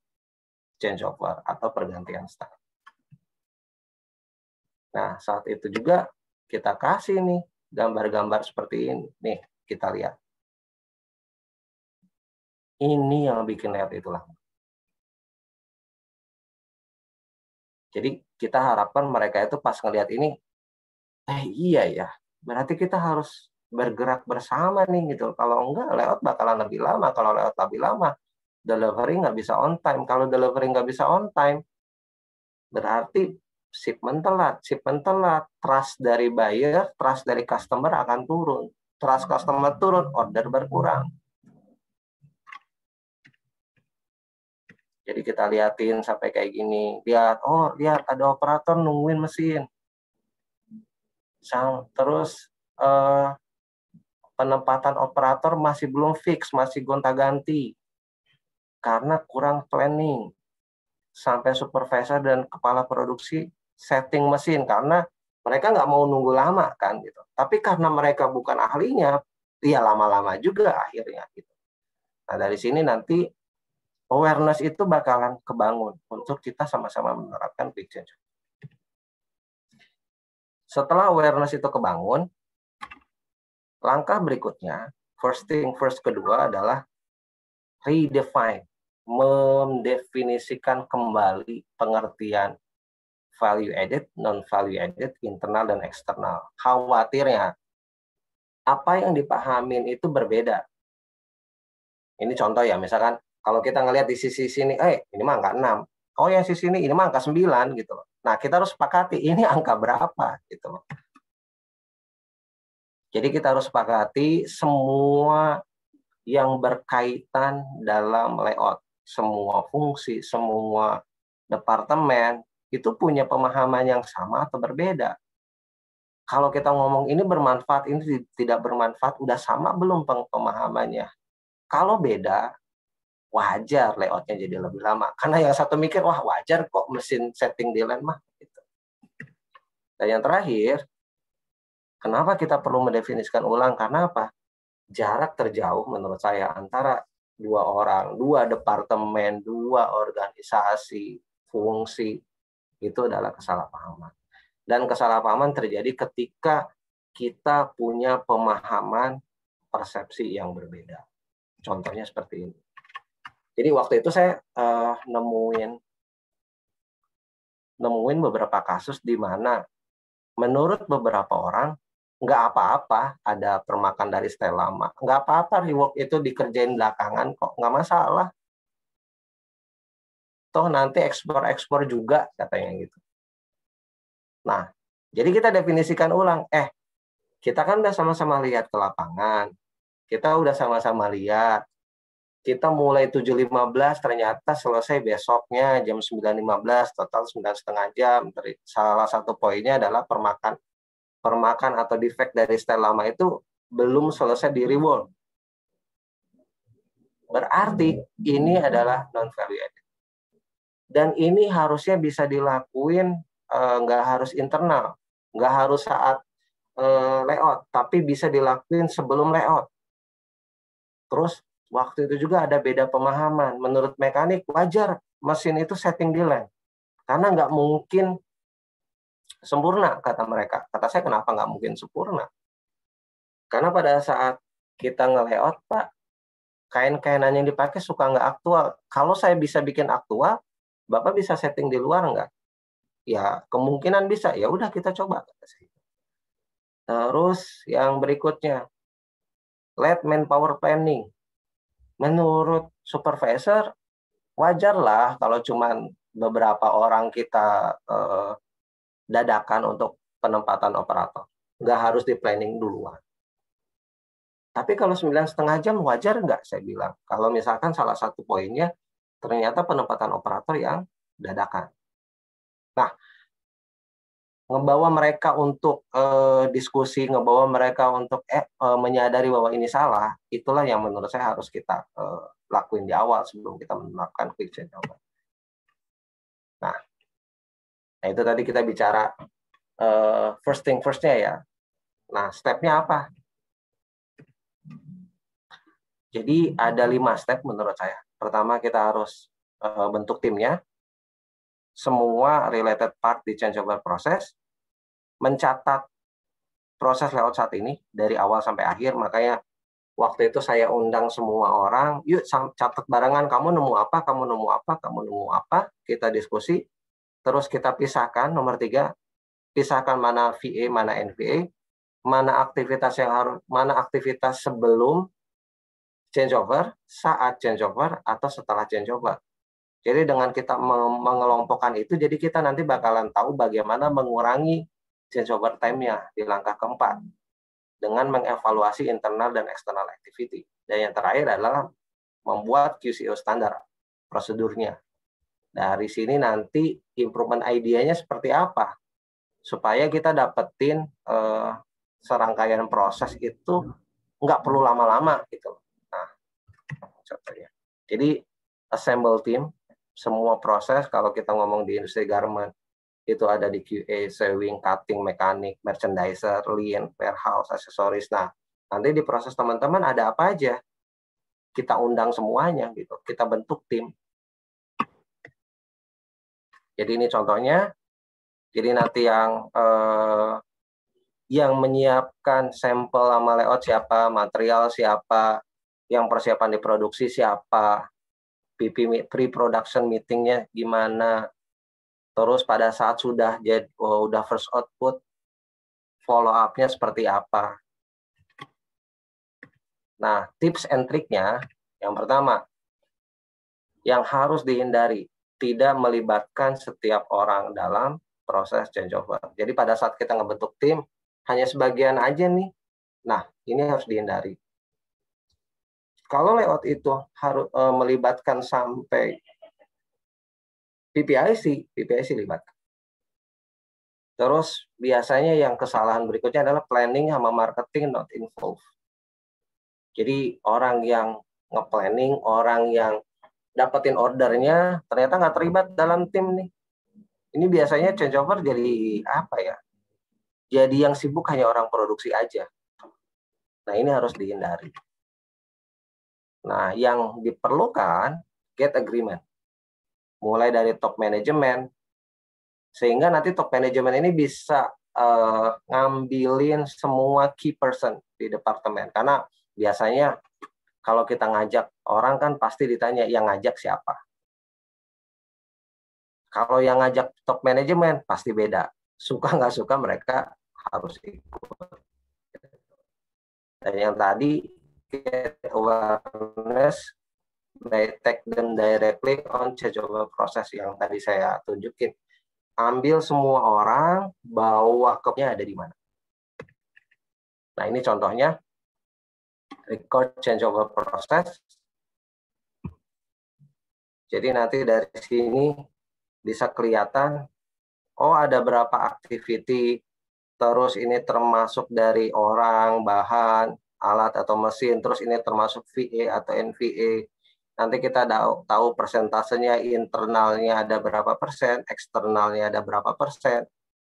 changeover atau pergantian style. Nah, saat itu juga kita kasih nih gambar-gambar seperti ini. Nih, kita lihat. Ini yang bikin layout itulah. Jadi kita harapkan mereka itu pas ngelihat ini, iya ya, berarti kita harus bergerak bersama nih gitu. Kalau enggak, layout bakalan lebih lama. Kalau layout lebih lama, delivery nggak bisa on time. Kalau delivery nggak bisa on time, berarti shipment telat. Shipment telat, trust dari buyer, trust dari customer akan turun. Trust customer turun, order berkurang. Jadi kita liatin sampai kayak gini. Lihat, oh lihat ada operator nungguin mesin. Terus penempatan operator masih belum fix, masih gonta-ganti. Karena kurang planning. Sampai supervisor dan kepala produksi setting mesin. Karena mereka nggak mau nunggu lama kan gitu. Tapi karena mereka bukan ahlinya, ya lama-lama juga akhirnya gitu. Nah dari sini nanti awareness itu bakalan kebangun untuk kita sama-sama menerapkan quick change. Setelah awareness itu kebangun, langkah berikutnya, first thing first kedua adalah redefine, mendefinisikan kembali pengertian value added, non-value added, internal dan eksternal. Khawatirnya, apa yang dipahamin itu berbeda. Ini contoh ya, misalkan kalau kita ngelihat di sisi sini, ini mah angka 6. Oh yang sisi ini mah angka 9 gitu loh. Nah, kita harus sepakati ini angka berapa gitu loh. Jadi kita harus sepakati semua yang berkaitan dalam layout, semua fungsi, semua departemen itu punya pemahaman yang sama atau berbeda. Kalau kita ngomong ini bermanfaat, ini tidak bermanfaat, udah sama belum pemahamannya? Kalau beda, wajar layoutnya jadi lebih lama. Karena yang satu mikir, wah wajar kok mesin setting delay mah. Gitu. Dan yang terakhir, kenapa kita perlu mendefinisikan ulang? Karena apa? Jarak terjauh menurut saya antara dua orang, dua departemen, dua organisasi, fungsi, itu adalah kesalahpahaman. Dan kesalahpahaman terjadi ketika kita punya pemahaman persepsi yang berbeda. Contohnya seperti ini. Jadi waktu itu saya nemuin beberapa kasus di mana menurut beberapa orang nggak apa-apa ada permakan dari style lama, nggak apa-apa rework itu dikerjain belakangan kok, nggak masalah. Toh nanti ekspor juga katanya gitu. Nah, jadi kita definisikan ulang, kita kan udah sama-sama lihat ke lapangan, kita udah sama-sama lihat. Kita mulai 7.15 ternyata selesai besoknya jam 9.15, total 9,5 jam. Salah satu poinnya adalah permakan atau defect dari style lama itu belum selesai di rework. Berarti ini adalah non-value added. Dan ini harusnya bisa dilakuin nggak harus internal, nggak harus saat layout, tapi bisa dilakuin sebelum layout. Terus waktu itu juga ada beda pemahaman. Menurut mekanik wajar mesin itu setting delay. Karena nggak mungkin sempurna, kata mereka. Kata saya, kenapa nggak mungkin sempurna? Karena pada saat kita nge-layout, Pak, kain-kainan yang dipakai suka nggak aktual. Kalau saya bisa bikin aktual, Bapak bisa setting di luar nggak? Ya, kemungkinan bisa. Ya udah kita coba. Terus yang berikutnya, lead manpower planning. Menurut supervisor, wajarlah kalau cuma beberapa orang kita dadakan untuk penempatan operator. Nggak harus di planning duluan. Tapi kalau 9,5 jam wajar nggak, saya bilang. Kalau misalkan salah satu poinnya ternyata penempatan operator yang dadakan. Nah, ngebawa mereka untuk diskusi, ngebawa mereka untuk menyadari bahwa ini salah, itulah yang menurut saya harus kita lakuin di awal sebelum kita menerapkan quick change over. Nah, itu tadi kita bicara first thing first-nya ya. Nah, step-nya apa? Jadi ada 5 step menurut saya. Pertama, kita harus bentuk timnya. Semua related part di changeover proses, mencatat proses layout saat ini dari awal sampai akhir. Makanya waktu itu saya undang semua orang, yuk catat barengan, kamu nemu apa, kamu nemu apa, kamu nemu apa, kita diskusi, terus kita pisahkan. Nomor 3, pisahkan mana VA, mana NVA, mana aktivitas sebelum changeover, saat changeover, atau setelah changeover. Jadi dengan kita mengelompokkan itu, jadi kita nanti bakalan tahu bagaimana mengurangi changeover time-nya di langkah keempat dengan mengevaluasi internal dan external activity. Dan yang terakhir adalah membuat QCO standar prosedurnya. Dari sini nanti improvement idea-nya seperti apa, supaya kita dapetin serangkaian proses itu nggak perlu lama-lama gitu. Nah, contohnya. Jadi assemble team, semua proses kalau kita ngomong di industri garment itu ada di QA, sewing, cutting, mekanik, merchandiser, lean, warehouse, aksesoris. Nah, nanti di proses teman-teman ada apa aja, kita undang semuanya gitu, kita bentuk tim. Jadi ini contohnya. Jadi nanti yang menyiapkan sampel sama layout siapa, material siapa, yang persiapan diproduksi siapa, pre-production meetingnya gimana, terus pada saat sudah udah first output, follow up-nya seperti apa. Nah, tips and triknya, yang pertama, yang harus dihindari, tidak melibatkan setiap orang dalam proses changeover. Jadi pada saat kita ngebentuk tim, hanya sebagian aja nih. Nah, ini harus dihindari. Kalau layout itu harus melibatkan sampai PPIC libatkan. Terus biasanya yang kesalahan berikutnya adalah planning sama marketing not involved. Jadi orang yang nge-planning, orang yang dapetin ordernya ternyata nggak terlibat dalam tim nih. Ini biasanya changeover jadi apa ya? Jadi yang sibuk hanya orang produksi aja. Nah, ini harus dihindari. Nah, yang diperlukan get agreement. Mulai dari top management, sehingga nanti top management ini bisa ngambilin semua key person di departemen. Karena biasanya kalau kita ngajak orang kan pasti ditanya yang ngajak siapa. Kalau yang ngajak top management pasti beda. Suka nggak suka mereka harus ikut. Dan yang tadi get awareness, they take them directly on changeover process yang tadi saya tunjukin. Ambil semua orang, bawa ke-nya ada di mana. Nah, ini contohnya record changeover process. Jadi nanti dari sini bisa kelihatan, oh ada berapa activity, terus ini termasuk dari orang, bahan, alat atau mesin, terus ini termasuk VA atau NVA. Nanti kita tahu persentasenya, internalnya ada berapa persen, eksternalnya ada berapa persen.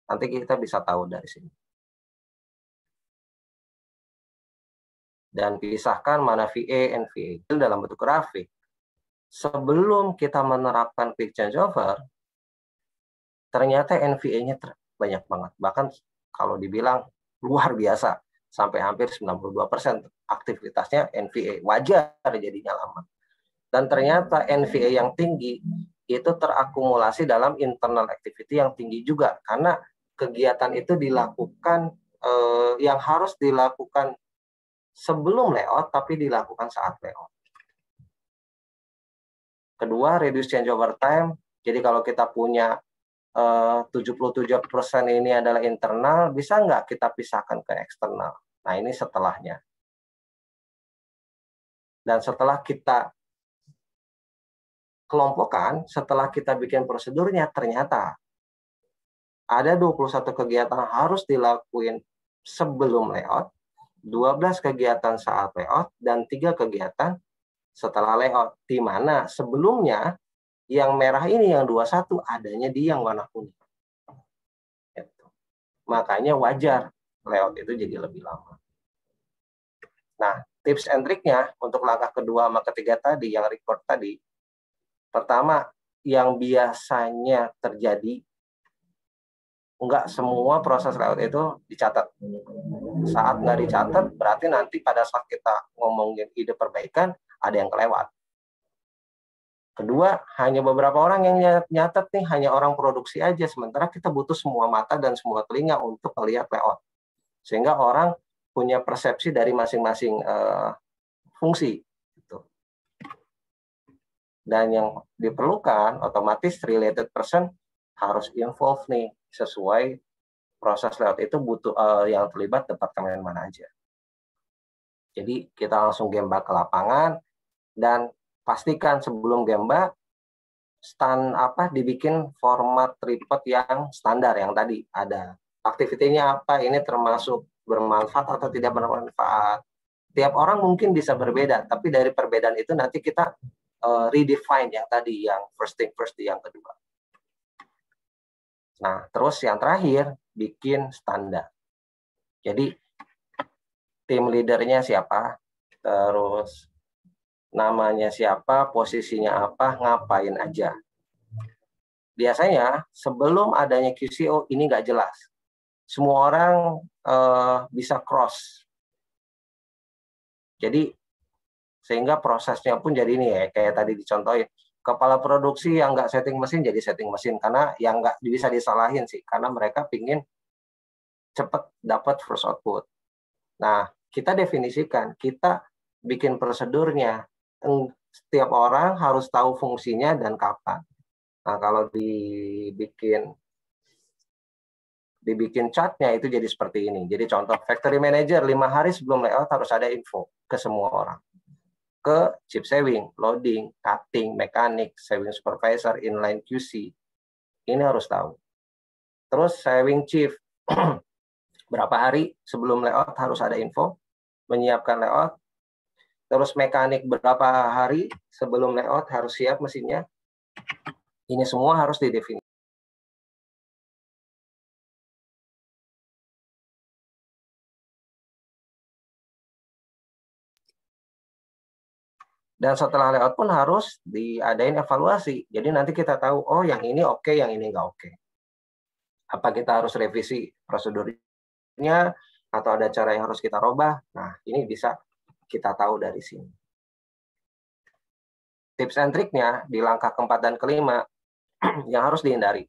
Nanti kita bisa tahu dari sini. Dan pisahkan mana VA, NVA dalam bentuk grafik. Sebelum kita menerapkan quick changeover, ternyata NVA-nya banyak banget. Bahkan kalau dibilang luar biasa, sampai hampir 92% aktivitasnya NVA. Wajar jadinya lama. Dan ternyata NVA yang tinggi itu terakumulasi dalam internal activity yang tinggi juga. Karena kegiatan itu dilakukan, yang harus dilakukan sebelum layout, tapi dilakukan saat layout. Kedua, reduce changeover time. Jadi kalau kita punya 77% ini adalah internal, bisa nggak kita pisahkan ke eksternal? Nah, ini setelahnya. Dan setelah kita kelompokkan, setelah kita bikin prosedurnya, ternyata ada 21 kegiatan harus dilakuin sebelum layout, 12 kegiatan saat layout, dan 3 kegiatan setelah layout. Di mana sebelumnya yang merah ini, yang 21, adanya di yang warna kuning. Makanya wajar layout itu jadi lebih lama. Nah, tips and triknya untuk langkah kedua sama ketiga tadi, yang record tadi, pertama, yang biasanya terjadi, enggak semua proses layout itu dicatat. Saat nggak dicatat, berarti nanti pada saat kita ngomongin ide perbaikan, ada yang kelewat. Kedua, hanya beberapa orang yang nyatet nih, hanya orang produksi aja, sementara kita butuh semua mata dan semua telinga untuk melihat layout. Sehingga orang punya persepsi dari masing-masing fungsi. Gitu. Dan yang diperlukan, otomatis related person harus involve nih, sesuai proses layout itu butuh yang terlibat departemen mana aja. Jadi kita langsung gemba ke lapangan, dan pastikan sebelum gemba, dibikin format report yang standar yang tadi ada. Aktivitinya apa, ini termasuk bermanfaat atau tidak bermanfaat. Tiap orang mungkin bisa berbeda, tapi dari perbedaan itu nanti kita redefine ya tadi, yang first thing first, yang kedua. Nah, terus yang terakhir, bikin standar. Jadi, tim leadernya siapa, terus namanya siapa, posisinya apa, ngapain aja. Biasanya sebelum adanya QCO ini nggak jelas. Semua orang bisa cross. Jadi sehingga prosesnya pun jadi ini ya, kayak tadi dicontohin. Kepala produksi yang nggak setting mesin jadi setting mesin, karena yang nggak bisa disalahin sih, karena mereka pingin cepat dapat first output. Nah, kita definisikan, kita bikin prosedurnya. Setiap orang harus tahu fungsinya dan kapan. Nah, kalau dibikin chartnya itu jadi seperti ini. Jadi contoh, factory manager 5 hari sebelum layout harus ada info ke semua orang. Ke chip saving, loading, cutting, mekanik, saving supervisor, inline QC. Ini harus tahu. Terus saving chief, berapa hari sebelum layout harus ada info, menyiapkan layout. Terus mekanik berapa hari sebelum layout harus siap mesinnya. Ini semua harus didefinisikan. Dan setelah layout pun harus diadain evaluasi. Jadi nanti kita tahu, oh yang ini oke, yang ini nggak oke. Apa kita harus revisi prosedurnya, atau ada cara yang harus kita robah. Nah, ini bisa kita tahu dari sini. Tips and triknya di langkah keempat dan kelima yang harus dihindari.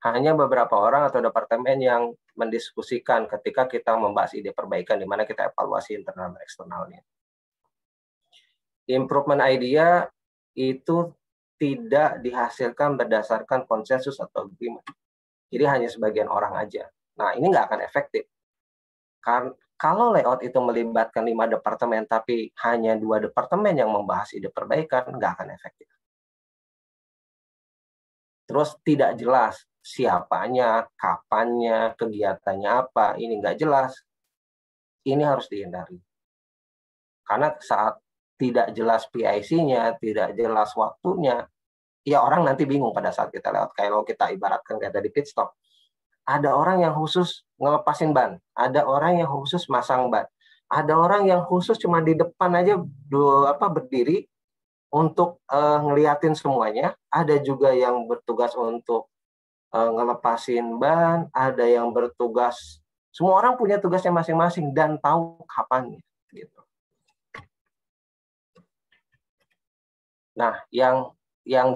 Hanya beberapa orang atau departemen yang mendiskusikan ketika kita membahas ide perbaikan, di mana kita evaluasi internal dan eksternalnya. Improvement idea itu tidak dihasilkan berdasarkan konsensus atau agreement. Jadi hanya sebagian orang aja. Nah, ini nggak akan efektif. Karena kalau layout itu melibatkan 5 departemen, tapi hanya 2 departemen yang membahas ide perbaikan, nggak akan efektif. Terus tidak jelas siapanya, kapannya, kegiatannya apa, ini nggak jelas. Ini harus dihindari. Karena saat tidak jelas PIC-nya, tidak jelas waktunya, ya orang nanti bingung pada saat kita lewat. Kalau kita ibaratkan kayak tadi pit stop, ada orang yang khusus ngelepasin ban, ada orang yang khusus masang ban, ada orang yang khusus cuma di depan aja berdiri untuk ngeliatin semuanya, ada juga yang bertugas untuk ngelepasin ban, ada yang bertugas, semua orang punya tugasnya masing-masing dan tahu kapannya gitu. Nah, yang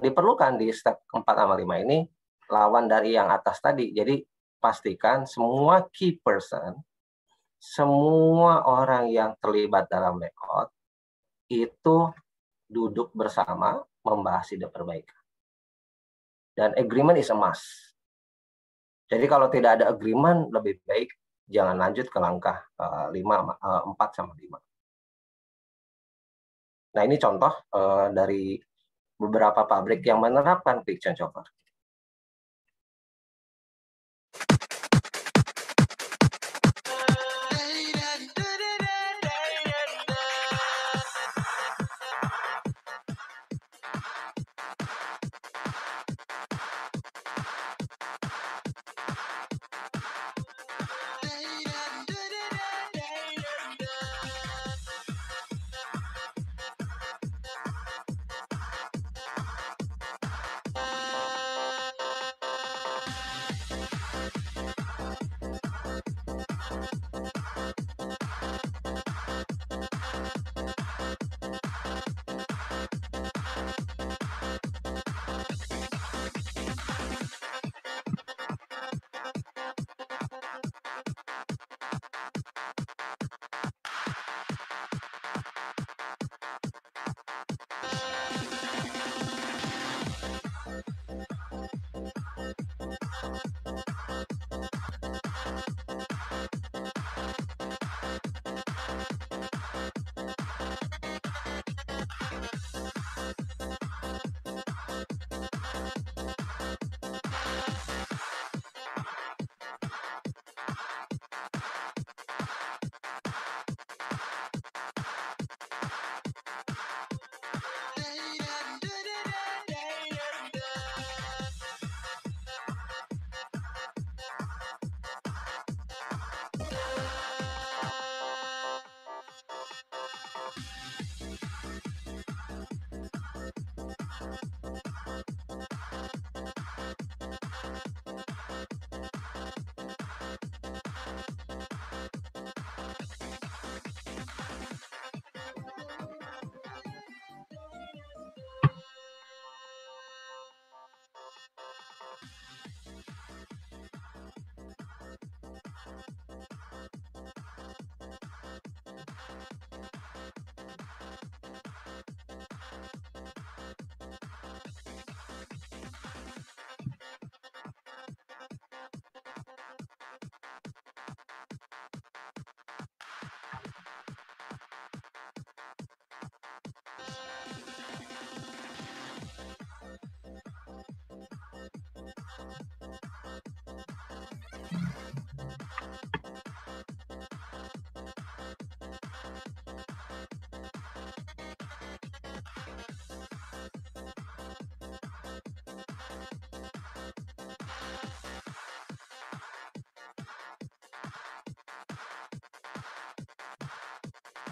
diperlukan di step 4 sama 5 ini lawan dari yang atas tadi. Jadi pastikan semua key person, semua orang yang terlibat dalam layout itu duduk bersama membahas ide perbaikan. Dan agreement is a must. Jadi kalau tidak ada agreement, lebih baik jangan lanjut ke langkah 4 sama 5. Nah, ini contoh dari beberapa pabrik yang menerapkan quick changeover.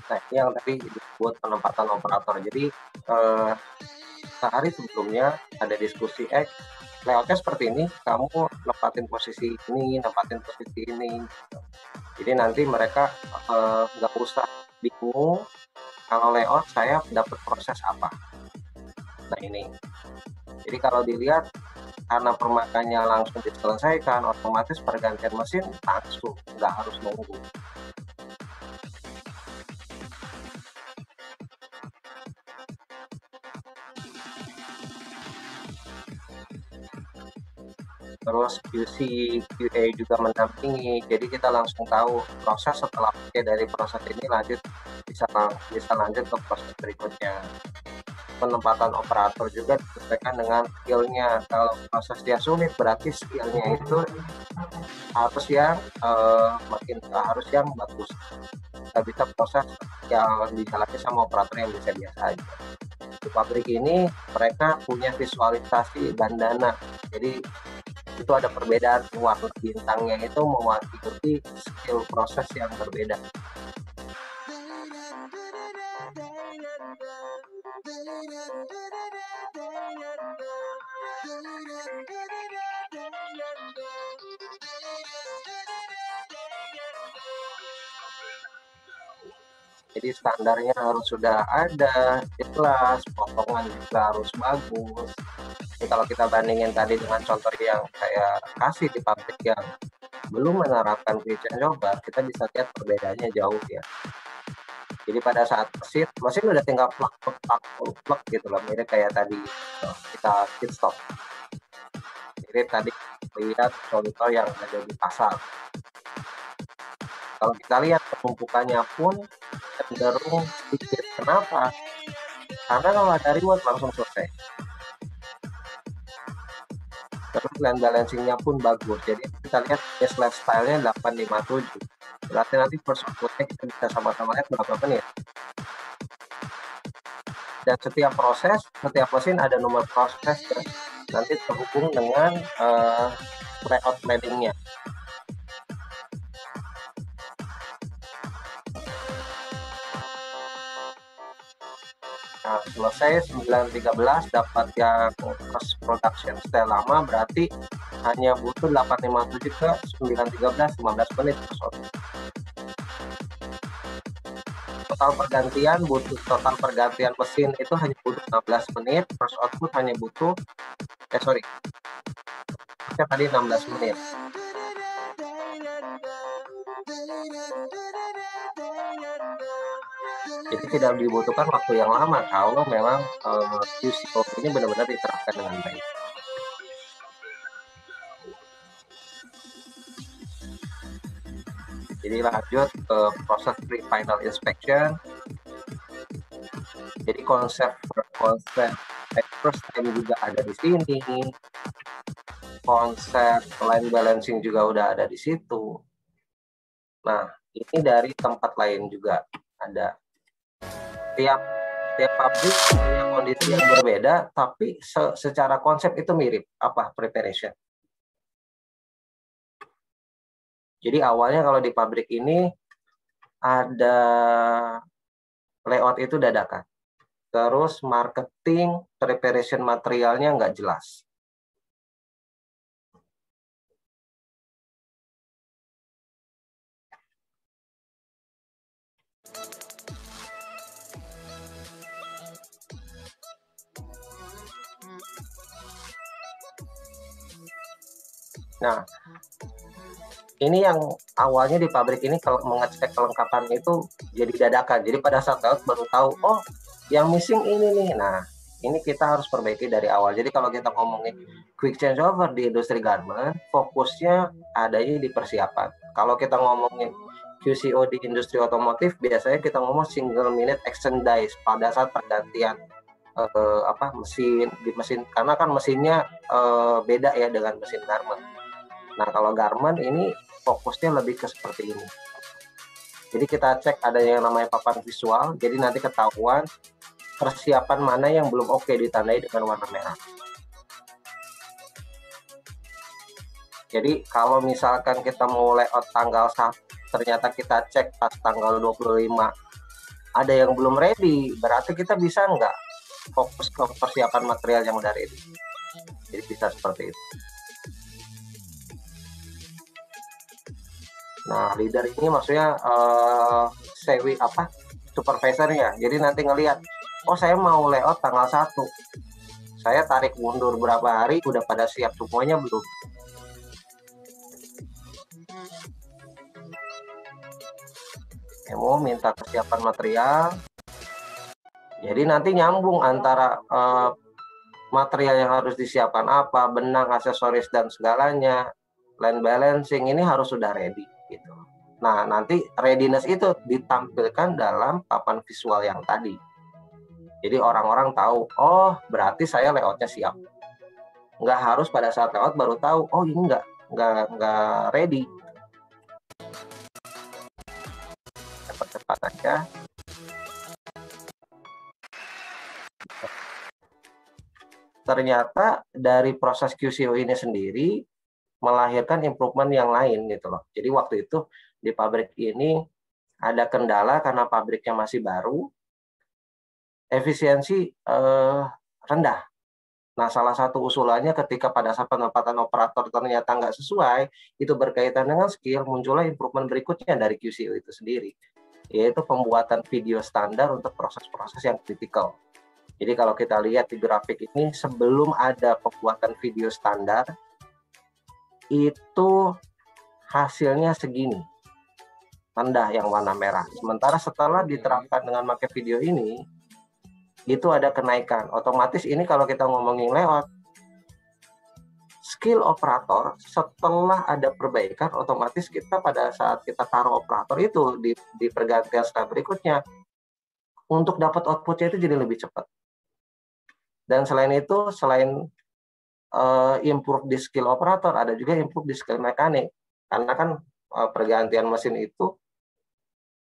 Nah, ini yang tadi disebut penempatan operator. Jadi sehari sebelumnya ada diskusi, layoutnya seperti ini, kamu nempatin posisi ini, nempatin posisi ini. Jadi nanti mereka nggak usah bingung kalau layout saya dapat proses apa. Nah ini. Jadi kalau dilihat karena permakannya langsung diselesaikan, otomatis pergantian mesin langsung, nggak harus nunggu. Terus QC, QA juga mendampingi, jadi kita langsung tahu proses setelah dari proses ini bisa lanjut ke proses berikutnya. Penempatan operator juga disesuaikan dengan skillnya. Kalau prosesnya sulit, berarti skillnya itu harus yang harus yang bagus. Kita bisa proses yang dijalani sama operator yang biasa aja. Di pabrik ini mereka punya visualisasi bandana, jadi itu ada perbedaan warna bintangnya itu mewakili skill proses yang berbeda. Jadi standarnya harus sudah ada, jelas, potongan juga harus bagus. Jadi kalau kita bandingin tadi dengan contoh yang saya kasih di pabrik yang belum menerapkan quick changeover, kita bisa lihat perbedaannya jauh ya. Jadi pada saat mesin udah tinggal plug gitu loh, mirip kayak tadi kita pit stop. Mirip tadi lihat contoh yang ada di pasar. Kalau kita lihat penumpukannya pun cenderung sedikit. Kenapa? Karena kalau ada reward langsung selesai. Terus land balancingnya pun bagus. Jadi kita lihat base lifestyle-nya 857. Berarti nanti first output-nya kita bisa sama-sama lihat berapa menit. Dan setiap proses, setiap mesin ada nomor proses ya. Nanti terhubung dengan layout planning-nya. Nah, selesai 9.13 dapat yang first production style lama, berarti hanya butuh 857 ke 9.13 15 menit. Total pergantian mesin itu hanya butuh 16 menit, first output hanya butuh tadi 16 menit. Jadi tidak dibutuhkan waktu yang lama kalau memang QC ini benar-benar diterapkan dengan baik. Jadi lanjut ke proses pre-final inspection. Jadi konsep first time juga ada di sini. Konsep line balancing juga udah ada di situ. Nah, ini dari tempat lain juga ada. Tiap pabrik punya kondisi yang berbeda, tapi secara konsep itu mirip. Apa? Preparation. Jadi awalnya kalau di pabrik ini ada layout itu dadakan. Terus marketing, preparation materialnya nggak jelas. Nah, ini yang awalnya di pabrik ini kalau mengecek kelengkapan itu jadi dadakan. Jadi pada saat layout baru tahu, oh yang missing ini nih. Nah, ini kita harus perbaiki dari awal. Jadi kalau kita ngomongin quick changeover di industri garment, fokusnya adanya di persiapan. Kalau kita ngomongin QCO di industri otomotif, biasanya kita ngomong single minute action dies pada saat pergantian mesin, karena kan mesinnya beda ya dengan mesin garment. Nah, kalau garment ini fokusnya lebih ke seperti ini. Jadi kita cek ada yang namanya papan visual, jadi nanti ketahuan persiapan mana yang belum oke ditandai dengan warna merah. Jadi kalau misalkan kita mau layout tanggal 1, ternyata kita cek pas tanggal 25 ada yang belum ready, berarti kita bisa nggak fokus ke persiapan material yang udah ready. Jadi bisa seperti itu. Nah, leader ini maksudnya supervisornya. Jadi nanti ngelihat, oh saya mau layout tanggal 1. Saya tarik mundur berapa hari, udah pada siap semuanya belum? Mau minta kesiapan material. Jadi nanti nyambung antara material yang harus disiapkan apa, benang, aksesoris dan segalanya, line balancing ini harus sudah ready gitu. Nah, nanti readiness itu ditampilkan dalam papan visual yang tadi. Jadi orang-orang tahu, oh berarti saya layoutnya siap. Nggak harus pada saat layout baru tahu, oh ini nggak ready. Cepat-cepat aja. Ternyata dari proses QCO ini sendiri melahirkan improvement yang lain gitu loh. Jadi waktu itu di pabrik ini ada kendala karena pabriknya masih baru, efisiensi rendah. Nah, salah satu usulannya ketika pada saat penempatan operator ternyata nggak sesuai, itu berkaitan dengan skill, muncullah improvement berikutnya dari QCO itu sendiri, yaitu pembuatan video standar untuk proses-proses yang kritikal. Jadi kalau kita lihat di grafik ini, sebelum ada pembuatan video standar, itu hasilnya segini, rendah yang warna merah. Sementara setelah diterapkan dengan pakai video ini, itu ada kenaikan. Otomatis ini kalau kita ngomongin layout, skill operator setelah ada perbaikan, otomatis kita pada saat kita taruh operator itu di pergantian step berikutnya, untuk dapat outputnya itu jadi lebih cepat. Dan selain itu, selain improve di skill operator, ada juga improve di skill mekanik. Karena kan pergantian mesin itu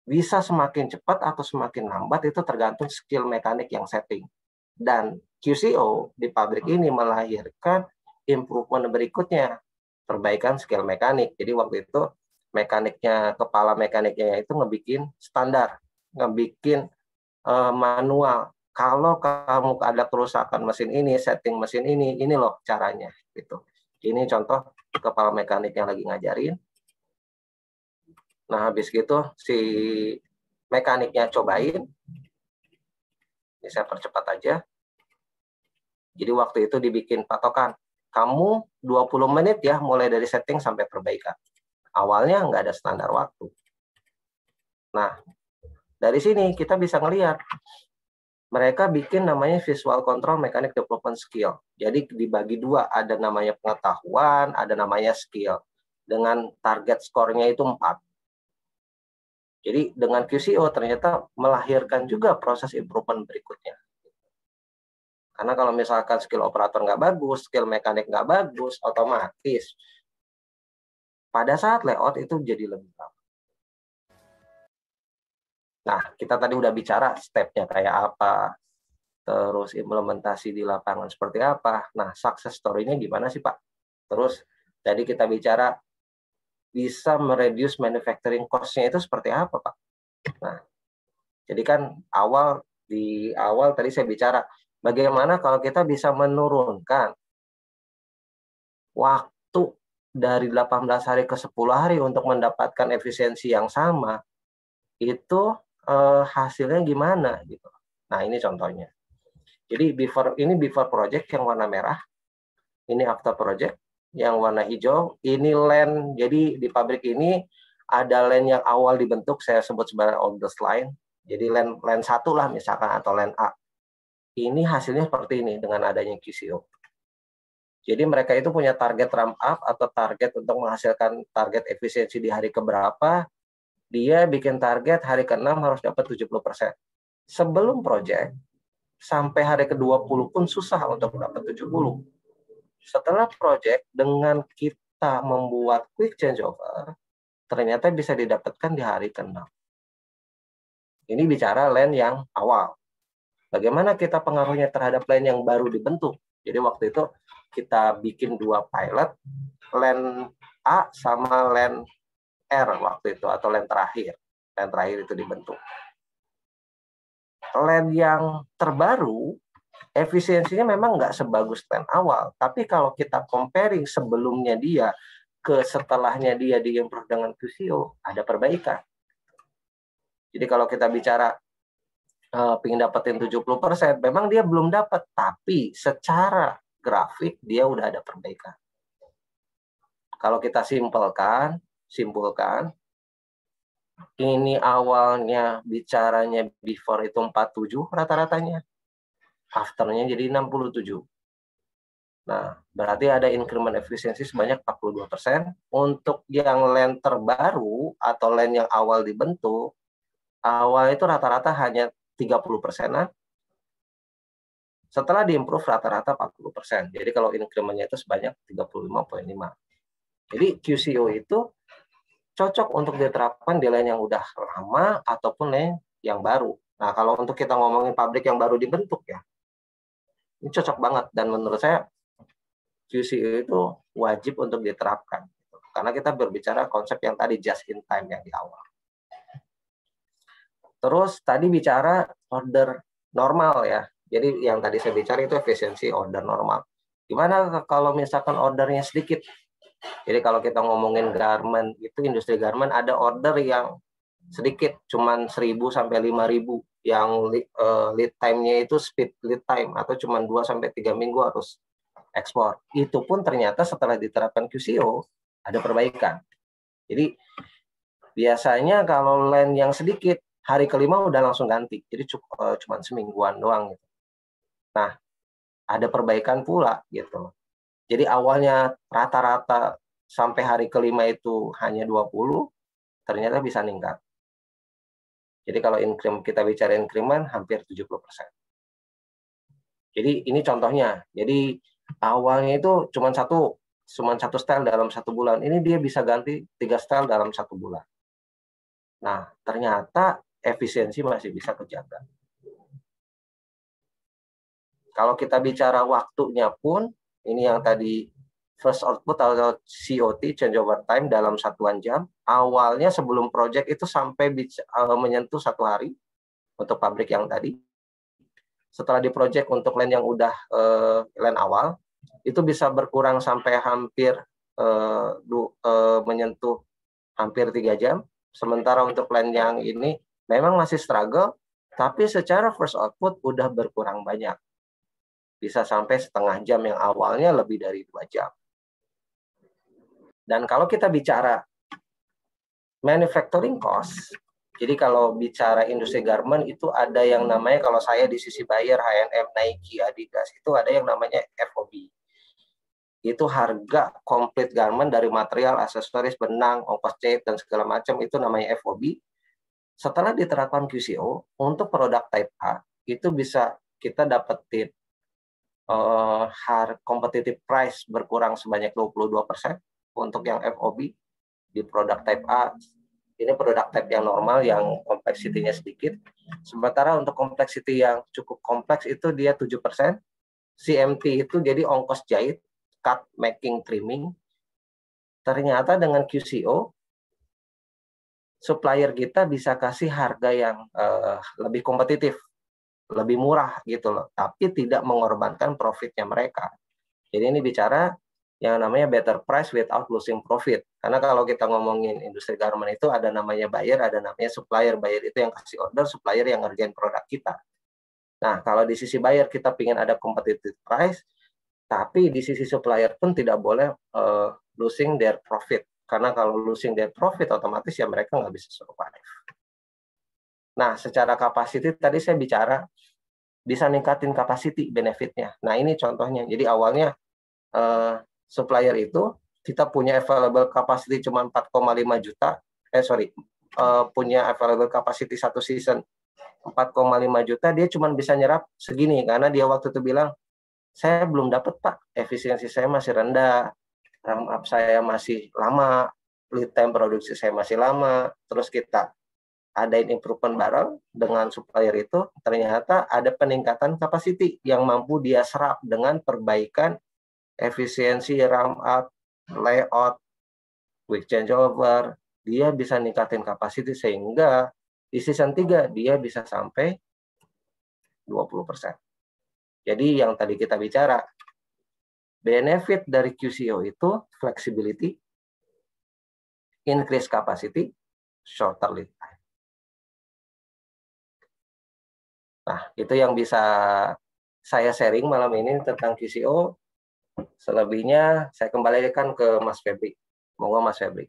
bisa semakin cepat atau semakin lambat, itu tergantung skill mekanik yang setting. Dan QCO di pabrik ini melahirkan improvement berikutnya, perbaikan skill mekanik. Jadi waktu itu kepala mekaniknya itu ngebikin standar, ngebikin manual. Kalau kamu ada kerusakan mesin ini, setting mesin ini loh caranya gitu. Ini contoh kepala mekanik yang lagi ngajarin. Nah, habis gitu si mekaniknya cobain. Ini saya percepat aja. Jadi waktu itu dibikin patokan, kamu 20 menit ya mulai dari setting sampai perbaikan. Awalnya nggak ada standar waktu. Nah, dari sini kita bisa ngelihat mereka bikin namanya visual control mechanic development skill. Jadi dibagi dua, ada namanya pengetahuan, ada namanya skill. Dengan target skornya itu 4. Jadi dengan QCO ternyata melahirkan juga proses improvement berikutnya. Karena kalau misalkan skill operator nggak bagus, skill mekanik nggak bagus, otomatis pada saat layout itu jadi lebih lama. Nah, kita tadi udah bicara stepnya kayak apa, terus implementasi di lapangan seperti apa. Nah, success story-nya gimana sih, Pak? Terus tadi kita bicara bisa mereduce manufacturing cost-nya itu seperti apa, Pak? Nah, jadi kan di awal tadi saya bicara bagaimana kalau kita bisa menurunkan waktu dari 18 hari ke 10 hari untuk mendapatkan efisiensi yang sama, itu hasilnya gimana gitu. Nah, ini contohnya. Jadi before project yang warna merah, ini after project yang warna hijau, ini line. Jadi di pabrik ini ada line yang awal dibentuk, saya sebut sebagai oldest line. Jadi line 1 lah misalkan, atau line A. Ini hasilnya seperti ini dengan adanya QCO. Jadi mereka itu punya target ramp up atau target untuk menghasilkan target efisiensi di hari keberapa. Dia bikin target hari ke-6 harus dapat 70%. Sebelum project, sampai hari ke-20 pun susah untuk dapat 70. Setelah project, dengan kita membuat quick changeover, ternyata bisa didapatkan di hari ke-6. Ini bicara line yang awal. Bagaimana kita pengaruhnya terhadap line yang baru dibentuk? Jadi waktu itu kita bikin 2 pilot, line A sama line R waktu itu, atau line terakhir. Line terakhir itu dibentuk. land yang terbaru efisiensinya memang nggak sebagus land awal, tapi kalau kita comparing sebelumnya dia ke setelahnya dia diimprove dengan QCO, ada perbaikan. Jadi kalau kita bicara pengen dapetin 70%, memang dia belum dapat, tapi secara grafik dia udah ada perbaikan. Kalau kita simpulkan, ini awalnya bicaranya before itu 47 rata-ratanya, afternya jadi 67. Nah, berarti ada increment efisiensi sebanyak 42%. Untuk yang land terbaru atau land yang awal dibentuk, awal itu rata-rata hanya 30%-an. Setelah diimprove rata-rata 40%. Jadi kalau incrementnya itu sebanyak 35,5. Jadi QCO itu cocok untuk diterapkan di land yang udah lama ataupun land yang baru. Nah, kalau untuk kita ngomongin pabrik yang baru dibentuk ya, ini cocok banget. Dan menurut saya QCO itu wajib untuk diterapkan. Karena kita berbicara konsep yang tadi just in time yang di awal. Terus tadi bicara order normal ya. Jadi yang tadi saya bicara itu efisiensi order normal. Gimana kalau misalkan ordernya sedikit? Jadi kalau kita ngomongin garment, itu industri garment ada order yang sedikit, cuman 1.000 sampai 5.000, yang lead time-nya itu speed lead time, atau cuman 2 sampai 3 minggu harus ekspor. Itu pun ternyata setelah diterapkan QCO, ada perbaikan. Jadi biasanya kalau land yang sedikit, hari kelima udah langsung ganti. Jadi cuman semingguan doang gitu. Nah, ada perbaikan pula gitu. Jadi awalnya rata-rata sampai hari kelima itu hanya 20, ternyata bisa meningkat. Jadi kalau kita bicara increment hampir 70%. Jadi ini contohnya. Jadi awalnya itu cuma satu style dalam 1 bulan. Ini dia bisa ganti 3 style dalam 1 bulan. Nah, ternyata efisiensi masih bisa kejaga. Kalau kita bicara waktunya pun, ini yang tadi first output atau COT, change over time dalam 1 jam. Awalnya sebelum project itu sampai menyentuh 1 hari untuk pabrik yang tadi. Setelah di project untuk land yang udah land awal, itu bisa berkurang sampai hampir menyentuh hampir 3 jam. Sementara untuk land yang ini memang masih struggle, tapi secara first output udah berkurang banyak. Bisa sampai setengah jam yang awalnya lebih dari 2 jam. Dan kalau kita bicara manufacturing cost, jadi kalau bicara industri garment itu ada yang namanya, kalau saya di sisi buyer, H&M, Nike, Adidas, itu ada yang namanya FOB. Itu harga komplit garment dari material, aksesoris, benang, ongkos jahit, dan segala macam, itu namanya FOB. Setelah diterapkan QCO, untuk produk type A, itu bisa kita dapetin competitive price berkurang sebanyak 22% untuk yang FOB di produk type A. Ini produk type yang normal, yang kompleksitinya sedikit. Sementara untuk kompleksiti yang cukup kompleks itu dia 7%. CMT itu jadi ongkos jahit, cut, making, trimming. Ternyata dengan QCO, supplier kita bisa kasih harga yang lebih kompetitif, lebih murah gitu loh, tapi tidak mengorbankan profitnya mereka. Jadi ini bicara yang namanya better price without losing profit. Karena kalau kita ngomongin industri garment itu ada namanya buyer, ada namanya supplier. Buyer itu yang kasih order, supplier yang ngerjain produk kita. Nah, kalau di sisi buyer kita ingin ada competitive price, tapi di sisi supplier pun tidak boleh losing their profit. Karena kalau losing their profit, otomatis ya mereka nggak bisa survive. Nah, secara capacity tadi saya bicara bisa ningkatin capacity benefitnya. Nah, ini contohnya. Jadi awalnya supplier itu kita punya available capacity cuma 4,5 juta. Punya available capacity 1 season 4,5 juta, dia cuma bisa nyerap segini karena dia waktu itu bilang, saya belum dapat Pak, efisiensi saya masih rendah, ramp up saya masih lama, lead time produksi saya masih lama. Terus kita adain improvement bareng dengan supplier itu, ternyata ada peningkatan capacity yang mampu dia serap dengan perbaikan efisiensi ramp up, layout, quick changeover. Dia bisa ningkatin capacity sehingga di season 3 dia bisa sampai 20%. Jadi yang tadi kita bicara, benefit dari QCO itu flexibility, increase capacity, shorter lead time. Nah, itu yang bisa saya sharing malam ini tentang QCO. Selebihnya saya kembalikan ke Mas Febri. Monggo Mas Febri.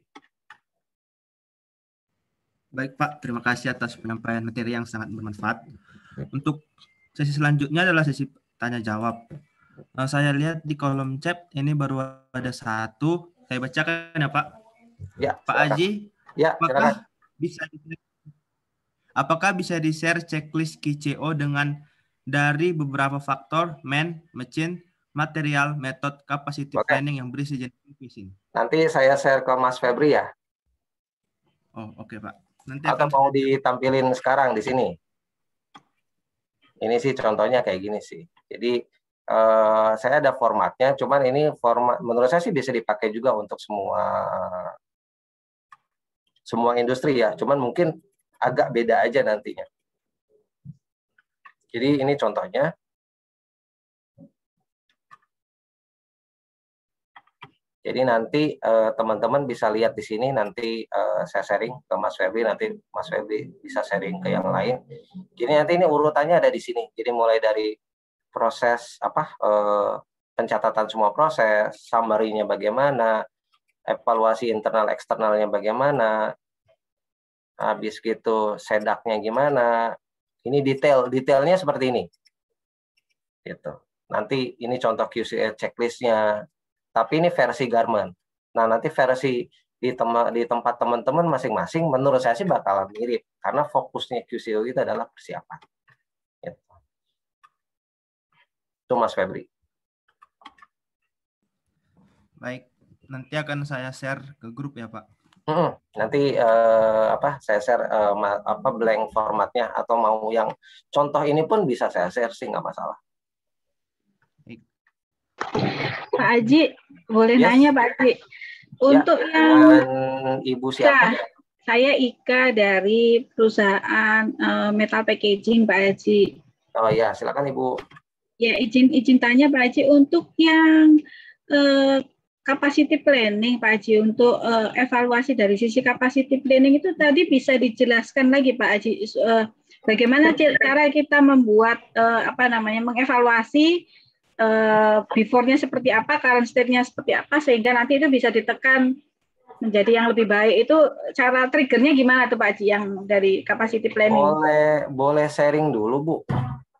Baik Pak, terima kasih atas penyampaian materi yang sangat bermanfaat. Untuk sesi selanjutnya adalah sesi tanya jawab. Saya lihat di kolom chat ini baru ada satu. Saya bacakan ya Pak. Ya, Pak silakan. Aji, Ya, apakah bisa di-share checklist QCO dengan dari beberapa faktor, mesin, material, metode, capacity planning yang berisi jenis phishing? Nanti saya share ke Mas Febri ya. Oh, oke Pak. Nanti atau mau ditampilin sekarang di sini? Ini sih contohnya kayak gini sih. Jadi saya ada formatnya, cuman ini format menurut saya sih bisa dipakai juga untuk semua industri ya. Cuman mungkin agak beda aja nantinya. Jadi ini contohnya. Jadi nanti teman-teman bisa lihat di sini, nanti saya sharing ke Mas Febri, nanti Mas Febri bisa sharing ke yang lain. Jadi nanti ini urutannya ada di sini. Jadi mulai dari proses pencatatan semua proses, summary-nya bagaimana, evaluasi internal eksternalnya bagaimana, habis gitu sedaknya gimana. Ini detailnya seperti ini. Gitu. Nanti ini contoh QCA checklist-nya. Tapi ini versi Garment. Nah, nanti versi di tempat teman-teman masing-masing, menurut saya sih bakalan mirip. Karena fokusnya QCO itu adalah persiapan. Gitu. Itu Mas Febri. Baik, nanti akan saya share ke grup ya Pak. Nanti saya share blank formatnya, atau mau yang contoh ini pun bisa saya share sih, nggak masalah. Pak Aji, boleh nanya Pak Aji? Untuk ya, yang Ibu siapa? Saya Ika dari perusahaan metal packaging Pak Aji. Oh ya, silakan Ibu. Ya, izin tanya Pak Aji, untuk yang capacity planning Pak Aji, untuk evaluasi dari sisi capacity planning itu tadi bisa dijelaskan lagi Pak Aji, bagaimana cara kita membuat mengevaluasi before-nya seperti apa, current state-nya seperti apa, sehingga nanti itu bisa ditekan menjadi yang lebih baik. Itu cara triggernya gimana tuh Pak Haji yang dari capacity planning? Boleh sharing dulu Bu.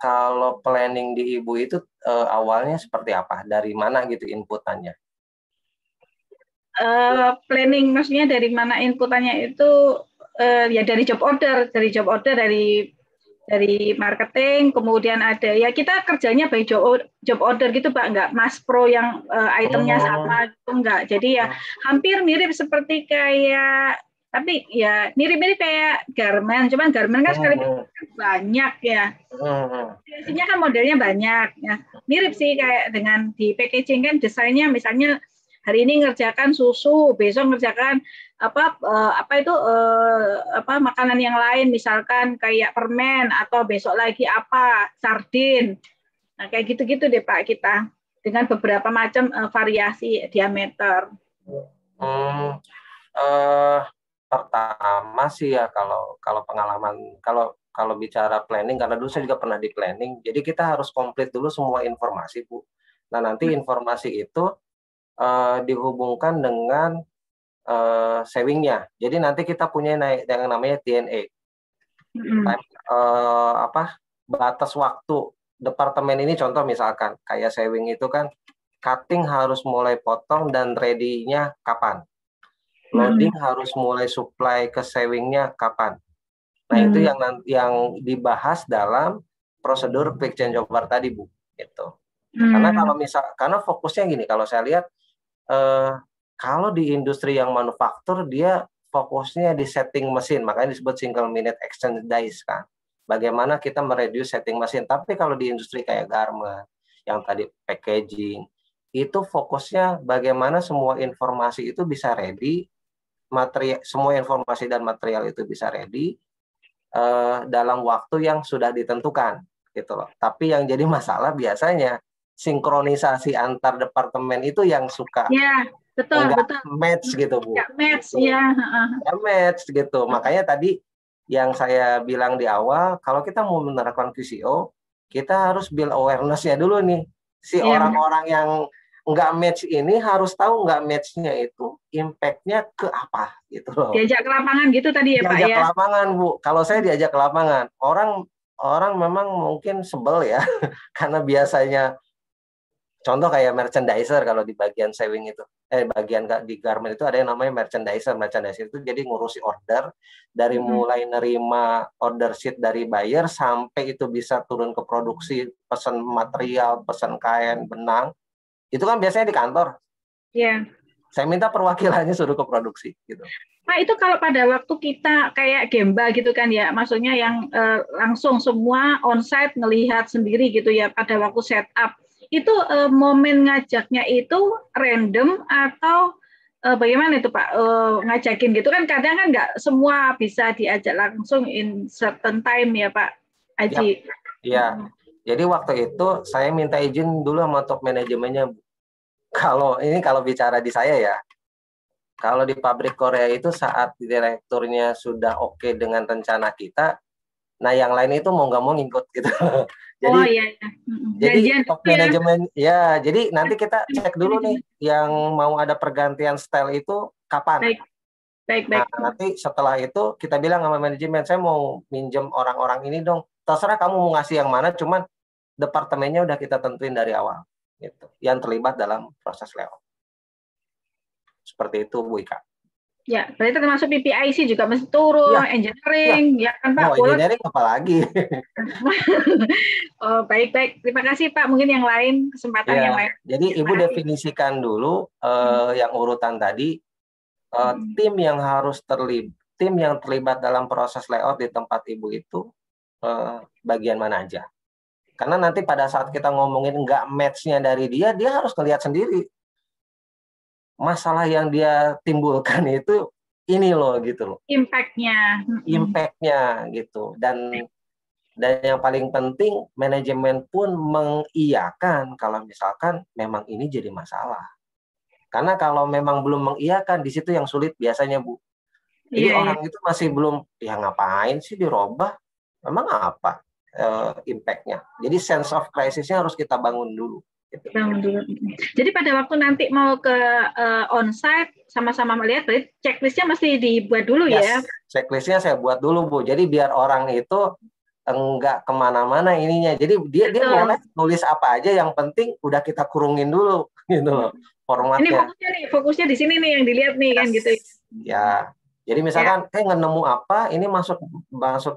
Kalau planning di Ibu itu awalnya seperti apa? Dari mana gitu inputannya? Planning maksudnya dari mana inputannya itu ya dari job order, dari marketing, kemudian ada ya kita kerjanya by job order gitu Pak, nggak mass pro yang itemnya sama gitu, nggak. Jadi ya hampir mirip seperti kayak, tapi ya mirip-mirip kayak Garment, cuman Garment kan sekali banyak ya. Biasanya kan modelnya banyak ya. Mirip sih kayak dengan di packaging kan desainnya misalnya hari ini ngerjakan susu, besok ngerjakan makanan yang lain, misalkan kayak permen, atau besok lagi sardin. Nah, kayak gitu-gitu deh Pak, kita dengan beberapa macam variasi diameter. Pertama sih ya, kalau pengalaman, kalau bicara planning, karena dulu saya juga pernah di planning, jadi kita harus komplit dulu semua informasi Bu. Nah, nanti informasi itu dihubungkan dengan savingnya. Jadi nanti kita punya yang namanya TNA, batas waktu departemen ini. Contoh misalkan kayak saving itu kan cutting harus mulai potong dan ready-nya kapan, loading harus mulai supply ke savingnya kapan. Nah itu yang dibahas dalam prosedur quick change over tadi Bu. Gitu. Karena fokusnya gini, kalau saya lihat kalau di industri yang manufaktur dia fokusnya di setting mesin, makanya disebut single minute exchange dies kan. Bagaimana kita mereduce setting mesin. Tapi kalau di industri kayak Garment, yang tadi packaging, itu fokusnya bagaimana semua informasi itu bisa ready, semua informasi dan material itu bisa ready dalam waktu yang sudah ditentukan. gitu loh. Tapi yang jadi masalah biasanya sinkronisasi antar departemen itu yang suka betul. match gitu Bu. Nggak match gitu. Nggak match gitu. Makanya tadi yang saya bilang di awal, kalau kita mau menerapkan QCO, kita harus build awareness-nya dulu nih. Orang-orang yang nggak match ini harus tahu nggak match-nya itu impact-nya ke apa gitu loh. Diajak ke lapangan gitu tadi ya Pak ya? Diajak ke lapangan Bu. Kalau saya diajak ke lapangan, orang memang mungkin sebel ya, karena biasanya contoh kayak merchandiser kalau di bagian sewing itu, bagian di garment itu ada yang namanya merchandiser. Merchandiser itu jadi ngurusi order dari mulai nerima order sheet dari buyer sampai itu bisa turun ke produksi, pesan material, pesan kain, benang. Itu kan biasanya di kantor. Iya. Saya minta perwakilannya suruh ke produksi gitu. Nah itu kalau pada waktu kita kayak Gemba gitu kan ya, maksudnya yang langsung semua onsite ngelihat sendiri gitu ya pada waktu setup, itu momen ngajaknya itu random atau bagaimana itu Pak ngajakin gitu kan? Kadang kan nggak semua bisa diajak langsung in certain time ya Pak Haji. Iya. Jadi waktu itu saya minta izin dulu sama top manajemennya. Kalau bicara di saya ya, kalau di pabrik Korea itu saat direkturnya sudah oke dengan rencana kita, nah yang lain itu mau nggak mau ngikut gitu. Jadi, jadi top manajemen ya, jadi nanti kita cek dulu nih yang mau ada pergantian style itu kapan. Baik. Nah, nanti setelah itu kita bilang sama manajemen, saya mau minjem orang-orang ini dong. Terserah kamu mau ngasih yang mana, cuman departemennya udah kita tentuin dari awal, gitu. Yang terlibat dalam proses layout. Seperti itu, Bu Ika. Ya, berarti termasuk PPIC juga mesti turun, engineering, ya kan Pak? Engineering apalagi. Oh, baik. Terima kasih Pak. Mungkin yang lain, kesempatan yang lain. Jadi Ibu definisikan dulu yang urutan tadi, tim yang terlibat dalam proses layout di tempat Ibu itu bagian mana aja. Karena nanti pada saat kita ngomongin nggak match-nya dari dia harus ngelihat sendiri. Masalah yang dia timbulkan itu ini loh gitu loh. Impact-nya gitu. Dan yang paling penting manajemen pun mengiyakan kalau misalkan memang ini jadi masalah. Karena kalau memang belum mengiyakan di situ yang sulit biasanya Bu. Jadi orang itu masih belum ya ngapain sih dirubah? Memang apa impact-nya? Jadi sense of crisis-nya harus kita bangun dulu. Jadi pada waktu nanti mau ke onsite sama-sama melihat, berarti checklistnya mesti dibuat dulu ya? Checklistnya saya buat dulu Bu. Jadi biar orang itu enggak kemana-mana ininya. Jadi dia boleh nulis apa aja, yang penting udah kita kurungin dulu gitu loh formatnya. Ini fokusnya di sini nih yang dilihat nih kan gitu. Ya. Jadi misalkan nemu apa, ini masuk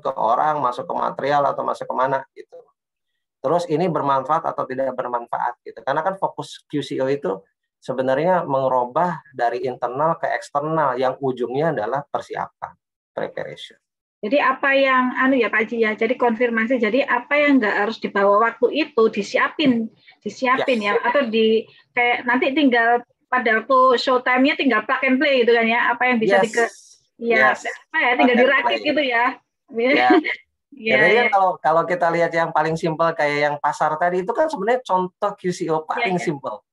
ke orang, masuk ke material atau masuk ke mana gitu. Terus ini bermanfaat atau tidak bermanfaat gitu. Karena kan fokus QCO itu sebenarnya merubah dari internal ke eksternal yang ujungnya adalah persiapan, preparation. Jadi apa yang ya Pak Haji ya, jadi konfirmasi, jadi apa yang nggak harus dibawa waktu itu disiapin ya, atau kayak nanti tinggal pada waktu showtime-nya tinggal plug and play gitu kan ya, apa yang bisa tinggal dirakit gitu ya. Jadi kalau kita lihat yang paling simpel kayak yang pasar tadi itu kan sebenarnya contoh QCO paling simpel.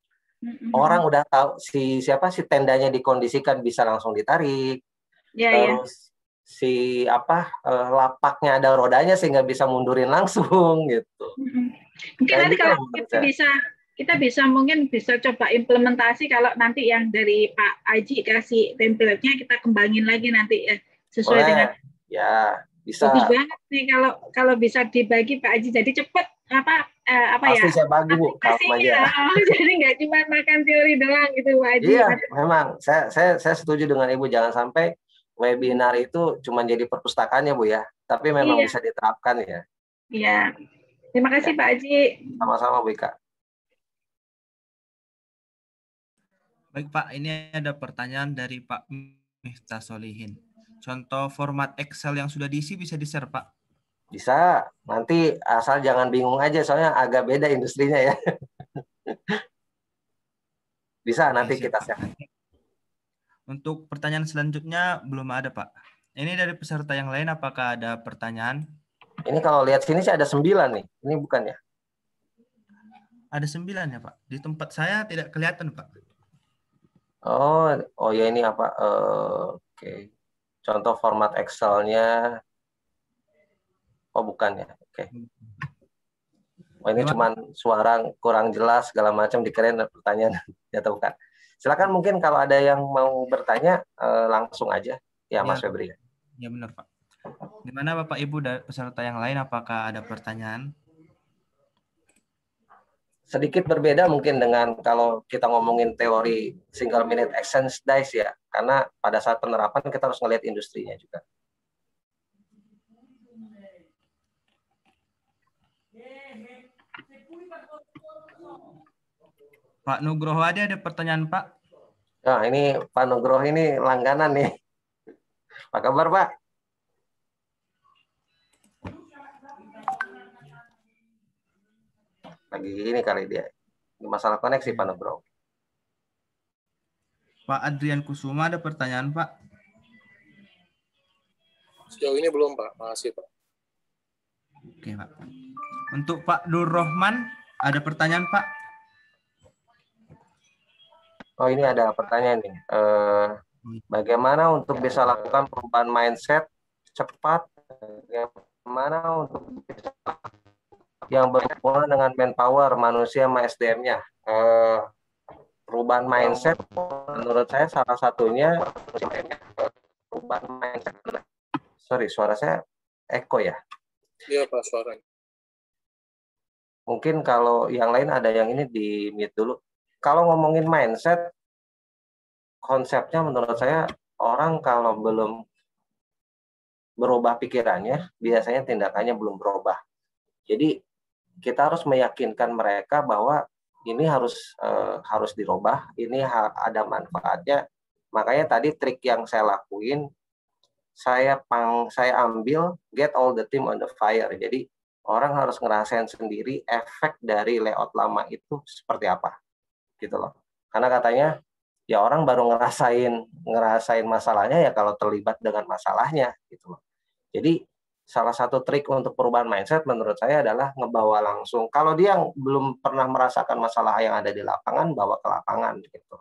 Orang udah tahu si tendanya dikondisikan bisa langsung ditarik. Terus si lapaknya ada rodanya sehingga bisa mundurin langsung gitu. Mungkin nanti kalau kita bisa mungkin bisa coba implementasi kalau nanti yang dari Pak Haji kasih template-nya kita kembangin lagi nanti sesuai dengan bisa. Bagus banget nih kalau bisa dibagi Pak Haji, jadi cepat Pasti saya bagi Bu kalau aja. Jadi nggak cuma makan teori doang gitu Pak Haji. Iya, memang saya setuju dengan Ibu, jangan sampai webinar itu cuma jadi perpustakaannya Bu ya, tapi memang bisa diterapkan ya. Iya. Terima kasih Pak Haji. Sama-sama Bu Ika. Baik Pak, ini ada pertanyaan dari Pak Miftah Solihin. Contoh format Excel yang sudah diisi bisa di-share Pak? Bisa, nanti asal jangan bingung aja, soalnya agak beda industrinya ya. Bisa, nanti kita share. Untuk pertanyaan selanjutnya belum ada Pak. Ini dari peserta yang lain, apakah ada pertanyaan? Ini kalau lihat sini sih ada 9 nih. Ini bukan ya? Ada 9 ya Pak. Di tempat saya tidak kelihatan Pak. Oh ya ini apa? Oke. Contoh format Excel-nya. Oh bukan ya? Oke. Oh ini cuman suara kurang jelas segala macam, dikirain pertanyaan ya atau bukan. Silakan mungkin kalau ada yang mau bertanya langsung aja ya Mas Febri. Ya benar Pak. Gimana Bapak Ibu dan peserta yang lain, apakah ada pertanyaan? Sedikit berbeda mungkin dengan kalau kita ngomongin teori single minute exercise ya, karena pada saat penerapan kita harus ngelihat industrinya juga. Pak Nugroho ada pertanyaan Pak? Nah ini Pak Nugroho ini langganan nih. Apa kabar Pak? Lagi ini kali dia. Masalah koneksi Pak Nugroho. Pak Adrian Kusuma ada pertanyaan Pak? Sejauh ini belum Pak, makasih Pak. Oke Pak. Untuk Pak Nur Rohman ada pertanyaan Pak? Oh ini ada pertanyaan nih. Bagaimana untuk bisa lakukan perubahan mindset cepat? Bagaimana untuk bisa yang berhubungan dengan manpower manusia sama SDM-nya? Perubahan mindset menurut saya salah satunya perubahan mindset. Sorry, suara saya eko ya? Iya Pak, suaranya. Mungkin kalau yang lain ada yang ini di mute dulu. Kalau ngomongin mindset, konsepnya menurut saya orang kalau belum berubah pikirannya, biasanya tindakannya belum berubah. Jadi kita harus meyakinkan mereka bahwa ini harus dirubah, ini ada manfaatnya. Makanya tadi trik yang saya lakuin, saya ambil get all the team on the fire. Jadi orang harus ngerasain sendiri efek dari layout lama itu seperti apa, gitu loh. Karena katanya ya orang baru ngerasain masalahnya ya kalau terlibat dengan masalahnya, gitu loh. Jadi salah satu trik untuk perubahan mindset menurut saya adalah ngebawa langsung. Kalau dia belum pernah merasakan masalah yang ada di lapangan, bawa ke lapangan, gitu.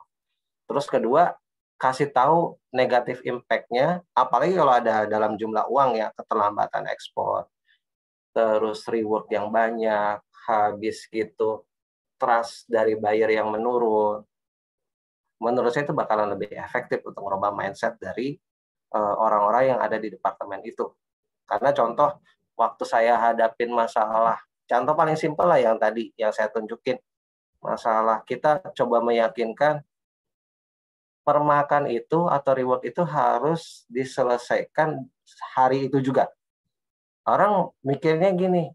Terus kedua, kasih tahu negatif impact-nya, apalagi kalau ada dalam jumlah uang ya, keterlambatan ekspor, terus reward yang banyak, habis gitu trust dari buyer yang menurun. Menurut saya itu bakalan lebih efektif untuk merubah mindset dari orang-orang yang ada di departemen itu. Karena contoh, waktu saya hadapin masalah, contoh paling simpel lah yang tadi yang saya tunjukin, masalah kita coba meyakinkan permakan itu atau reward itu harus diselesaikan hari itu juga. Orang mikirnya gini,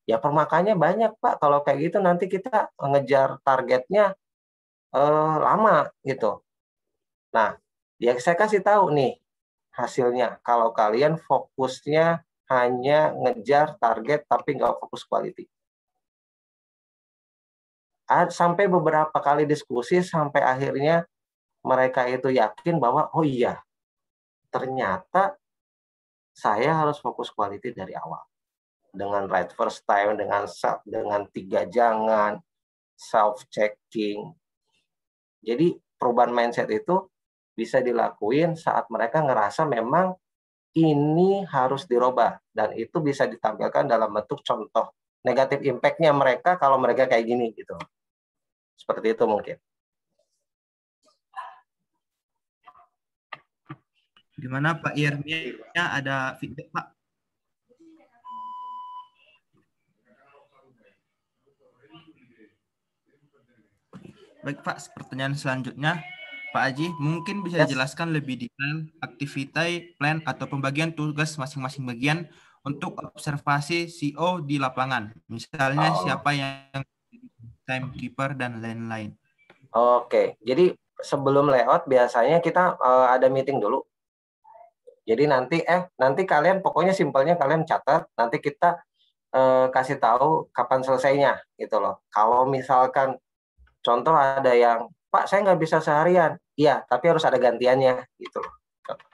ya permakannya banyak Pak, kalau kayak gitu nanti kita ngejar targetnya lama gitu. Nah, ya saya kasih tahu nih hasilnya. Kalau kalian fokusnya hanya ngejar target tapi nggak fokus quality. Sampai beberapa kali diskusi sampai akhirnya mereka itu yakin bahwa oh iya, ternyata saya harus fokus quality dari awal. Dengan right first time, dengan 3 jangan, self-checking. Jadi perubahan mindset itu bisa dilakuin saat mereka ngerasa memang ini harus dirubah. Dan itu bisa ditampilkan dalam bentuk contoh negatif impact-nya mereka kalau mereka kayak gini gitu. Seperti itu mungkin. Gimana Pak Irmi-nya ada feedback Pak? Baik Pak, pertanyaan selanjutnya Pak Haji, mungkin bisa dijelaskan lebih detail aktivitas plan atau pembagian tugas masing-masing bagian untuk observasi CO di lapangan. Misalnya siapa yang timekeeper dan lain-lain. Oke, jadi sebelum layout biasanya kita ada meeting dulu. Jadi nanti kalian pokoknya simpelnya kalian catat, nanti kita kasih tahu kapan selesainya gitu loh. Kalau misalkan contoh ada yang, Pak saya nggak bisa seharian, iya tapi harus ada gantiannya gitu loh.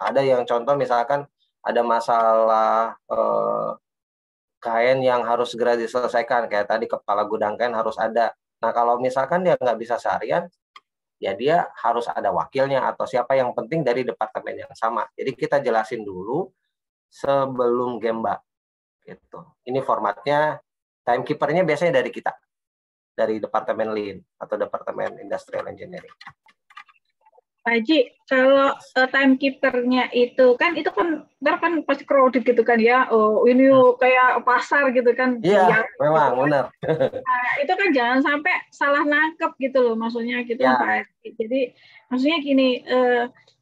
Ada yang contoh misalkan ada masalah kain yang harus segera diselesaikan, kayak tadi kepala gudang kain harus ada. Nah, kalau misalkan dia nggak bisa seharian, ya dia harus ada wakilnya atau siapa yang penting dari departemen yang sama. Jadi kita jelasin dulu sebelum Gemba. Gitu. Ini formatnya, timekeeper-nya biasanya dari kita, dari departemen Lean atau departemen Industrial Engineering. Pak Haji, kalau timekeeper-nya itu kan ntar kan pasti crowded gitu kan ya. Oh, ini kayak pasar gitu kan. Iya, memang benar. Nah, itu kan jangan sampai salah nangkep gitu loh, maksudnya gitu Ya. Pak Haji. Jadi maksudnya gini,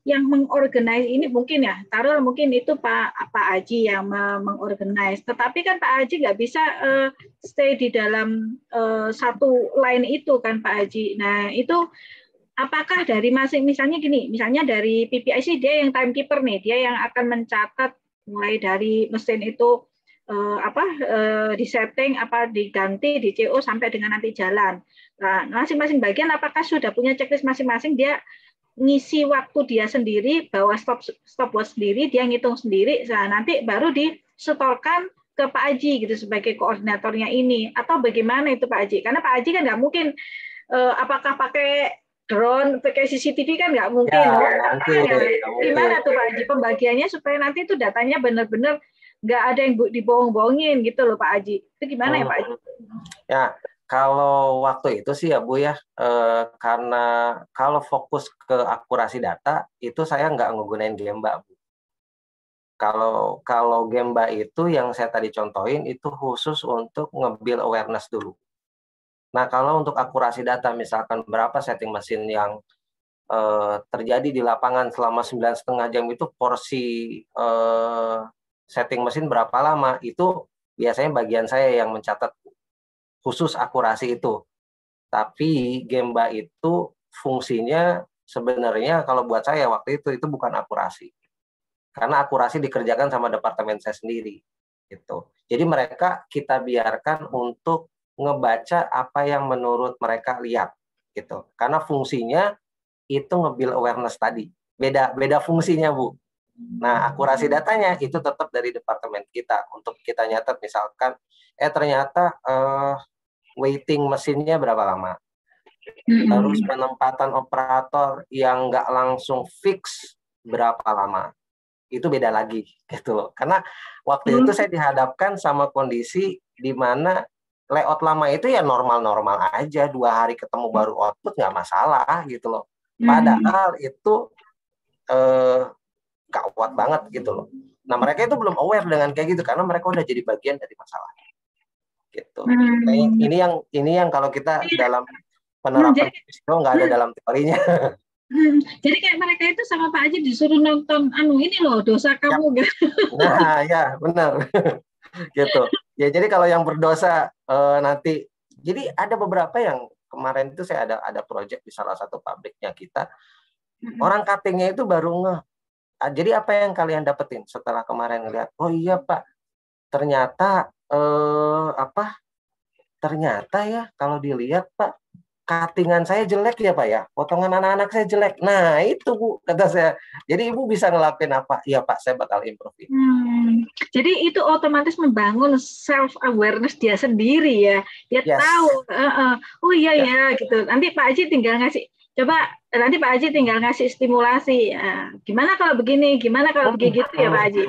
yang mengorganize ini mungkin ya, taruh mungkin itu Pak Haji yang mengorganize. Tetapi kan Pak Haji nggak bisa stay di dalam satu line itu kan Pak Haji. Nah itu apakah dari misalnya dari PPIC dia yang timekeeper nih, dia yang akan mencatat mulai dari mesin itu disetting, diganti, di CO sampai dengan nanti jalan. Nah, masing-masing bagian apakah sudah punya checklist masing-masing, dia ngisi waktu dia sendiri, bawa stopwatch sendiri, dia ngitung sendiri, nah nanti baru disetorkan ke Pak Haji gitu sebagai koordinatornya ini, atau bagaimana itu Pak Haji? Karena Pak Haji kan nggak mungkin apakah pakai drone, pakai CCTV kan nggak mungkin. Ya, gimana tuh Pak Haji pembagiannya supaya nanti itu datanya benar-benar nggak ada yang dibohong-bohongin gitu loh Pak Haji. Itu gimana ya Pak Haji? Ya, kalau waktu itu sih ya Bu ya, karena kalau fokus ke akurasi data, itu saya nggak menggunakan Gemba Bu. Kalau Gemba itu yang saya tadi contohin, itu khusus untuk nge-build awareness dulu. Nah, kalau untuk akurasi data, misalkan berapa setting mesin yang terjadi di lapangan selama 9,5 jam itu porsi setting mesin berapa lama, itu biasanya bagian saya yang mencatat khusus akurasi itu. Tapi Gemba itu fungsinya sebenarnya kalau buat saya waktu itu bukan akurasi. Karena akurasi dikerjakan sama departemen saya sendiri. Gitu. Jadi mereka kita biarkan untuk ngebaca apa yang menurut mereka lihat gitu. Karena fungsinya itu nge-build awareness tadi. Beda fungsinya, Bu. Nah, akurasi datanya itu tetap dari departemen kita untuk kita nyatet misalkan ternyata waiting mesinnya berapa lama. Terus penempatan operator yang nggak langsung fix berapa lama. Itu beda lagi gitu loh. Karena waktu itu saya dihadapkan sama kondisi di mana layout lama itu ya normal-normal aja, 2 hari ketemu baru output nggak masalah gitu loh. Padahal itu gawat banget gitu loh. Nah mereka itu belum aware dengan kayak gitu karena mereka udah jadi bagian dari masalah. Gitu. Ini yang kalau kita dalam penerapan itu nggak ada dalam teorinya. Jadi kayak mereka itu sama Pak Haji disuruh nonton ini loh dosa kamu gitu. Nah ya benar. Gitu. Ya jadi kalau yang berdosa nanti, jadi ada beberapa yang kemarin itu saya ada project di salah satu pabriknya kita, orang cuttingnya itu baru jadi apa yang kalian dapetin setelah kemarin ngeliat, oh iya Pak, ternyata ternyata ya kalau dilihat Pak, cuttingan saya jelek ya Pak ya, potongan anak-anak saya jelek. Nah itu Bu, kata saya. Jadi Ibu bisa ngelakuin apa? Iya Pak, saya bakal improve. Jadi itu otomatis membangun self awareness dia sendiri ya. Dia tahu, oh iya ya gitu. Nanti Pak Haji tinggal ngasih stimulasi. Gimana kalau begini? Gimana kalau begitu ya Pak Haji?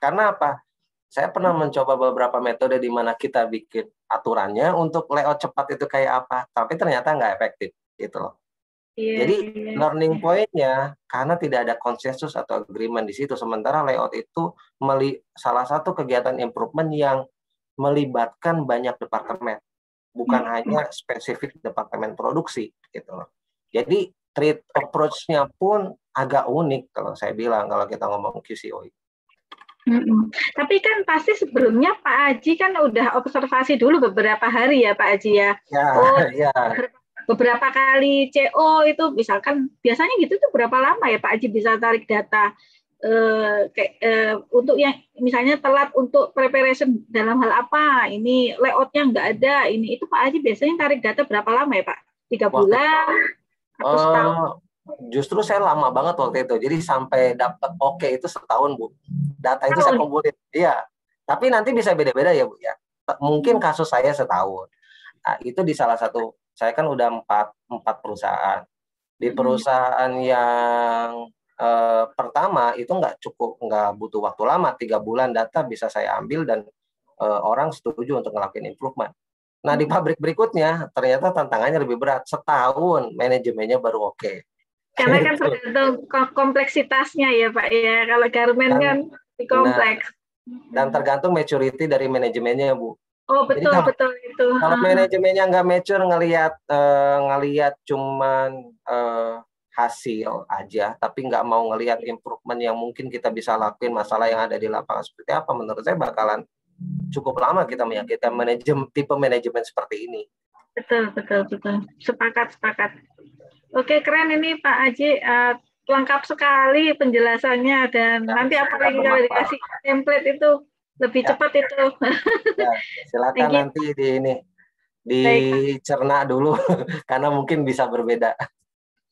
Karena apa? Saya pernah mencoba beberapa metode di mana kita bikin aturannya untuk layout cepat itu kayak apa, tapi ternyata nggak efektif gitu loh. Jadi learning point-nya karena tidak ada konsensus atau agreement di situ. Sementara layout itu salah satu kegiatan improvement yang melibatkan banyak departemen, bukan hanya spesifik departemen produksi gitu loh. Jadi treat approach-nya pun agak unik kalau saya bilang kalau kita ngomong QCO. Tapi kan pasti sebelumnya Pak Haji kan udah observasi dulu beberapa hari ya Pak Haji ya. Ya. Beberapa kali CO itu misalkan biasanya gitu tuh berapa lama ya Pak Haji bisa tarik data untuk yang misalnya telat untuk preparation dalam hal apa, ini layoutnya nggak ada, ini itu Pak Haji biasanya tarik data berapa lama ya Pak? 3 bulan atau setahun? Justru saya lama banget waktu itu, jadi sampai dapat oke itu setahun Bu. Data itu saya kumpulin, iya. Tapi nanti bisa beda-beda ya Bu ya. Mungkin kasus saya setahun. Nah, itu di salah satu, saya kan udah empat perusahaan. Di perusahaan yang pertama itu nggak butuh waktu lama, 3 bulan data bisa saya ambil dan orang setuju untuk ngelakuin improvement. Nah di pabrik berikutnya ternyata tantangannya lebih berat, setahun manajemennya baru oke. Karena kan tergantung kompleksitasnya ya Pak ya. Kalau garmen kan kompleks. Dan tergantung maturity dari manajemennya Bu. Oh betul. Jadi betul itu. Kalau manajemennya nggak mature, ngelihat cuman hasil aja, tapi nggak mau ngelihat improvement yang mungkin kita bisa lakuin, masalah yang ada di lapangan seperti apa, menurut saya bakalan cukup lama kita menyakitkan tipe manajemen seperti ini. Betul. Sepakat. Oke, keren ini Pak Aji. Lengkap sekali penjelasannya dan nanti apalagi kalau dikasih template itu lebih cepat itu. Ya, silakan nanti dicerna dulu karena mungkin bisa berbeda.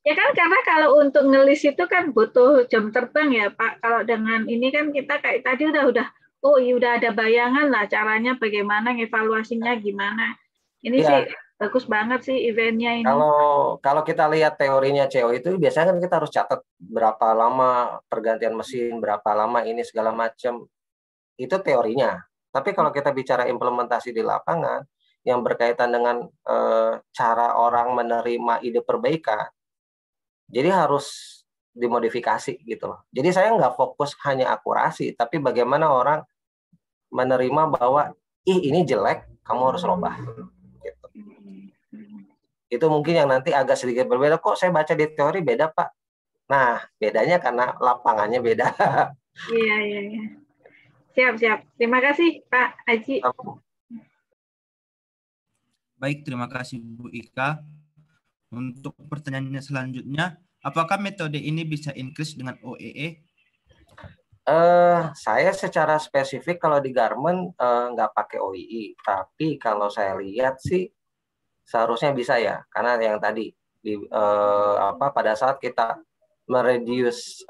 Ya kan karena kalau untuk ngelis itu kan butuh jam terbang ya Pak. Kalau dengan ini kan kita kayak tadi udah ada bayangan lah caranya bagaimana, evaluasinya gimana. Ini sih bagus banget sih eventnya ini. Kalau kita lihat teorinya CEO itu biasanya kan kita harus catat berapa lama pergantian mesin, berapa lama ini segala macam. Itu teorinya. Tapi kalau kita bicara implementasi di lapangan yang berkaitan dengan cara orang menerima ide perbaikan, jadi harus dimodifikasi gitu loh. Jadi saya nggak fokus hanya akurasi, tapi bagaimana orang menerima bahwa ini jelek, kamu harus rubah. Gitu. Itu mungkin yang nanti agak sedikit berbeda. Kok saya baca di teori beda Pak? Nah, bedanya karena lapangannya beda. Iya. Siap. Terima kasih Pak Aji. Baik, terima kasih Bu Ika. Untuk pertanyaannya selanjutnya, apakah metode ini bisa increase dengan OEE? Saya secara spesifik kalau di garment nggak pakai OEE, tapi kalau saya lihat sih seharusnya bisa ya, karena yang tadi pada saat kita mereduce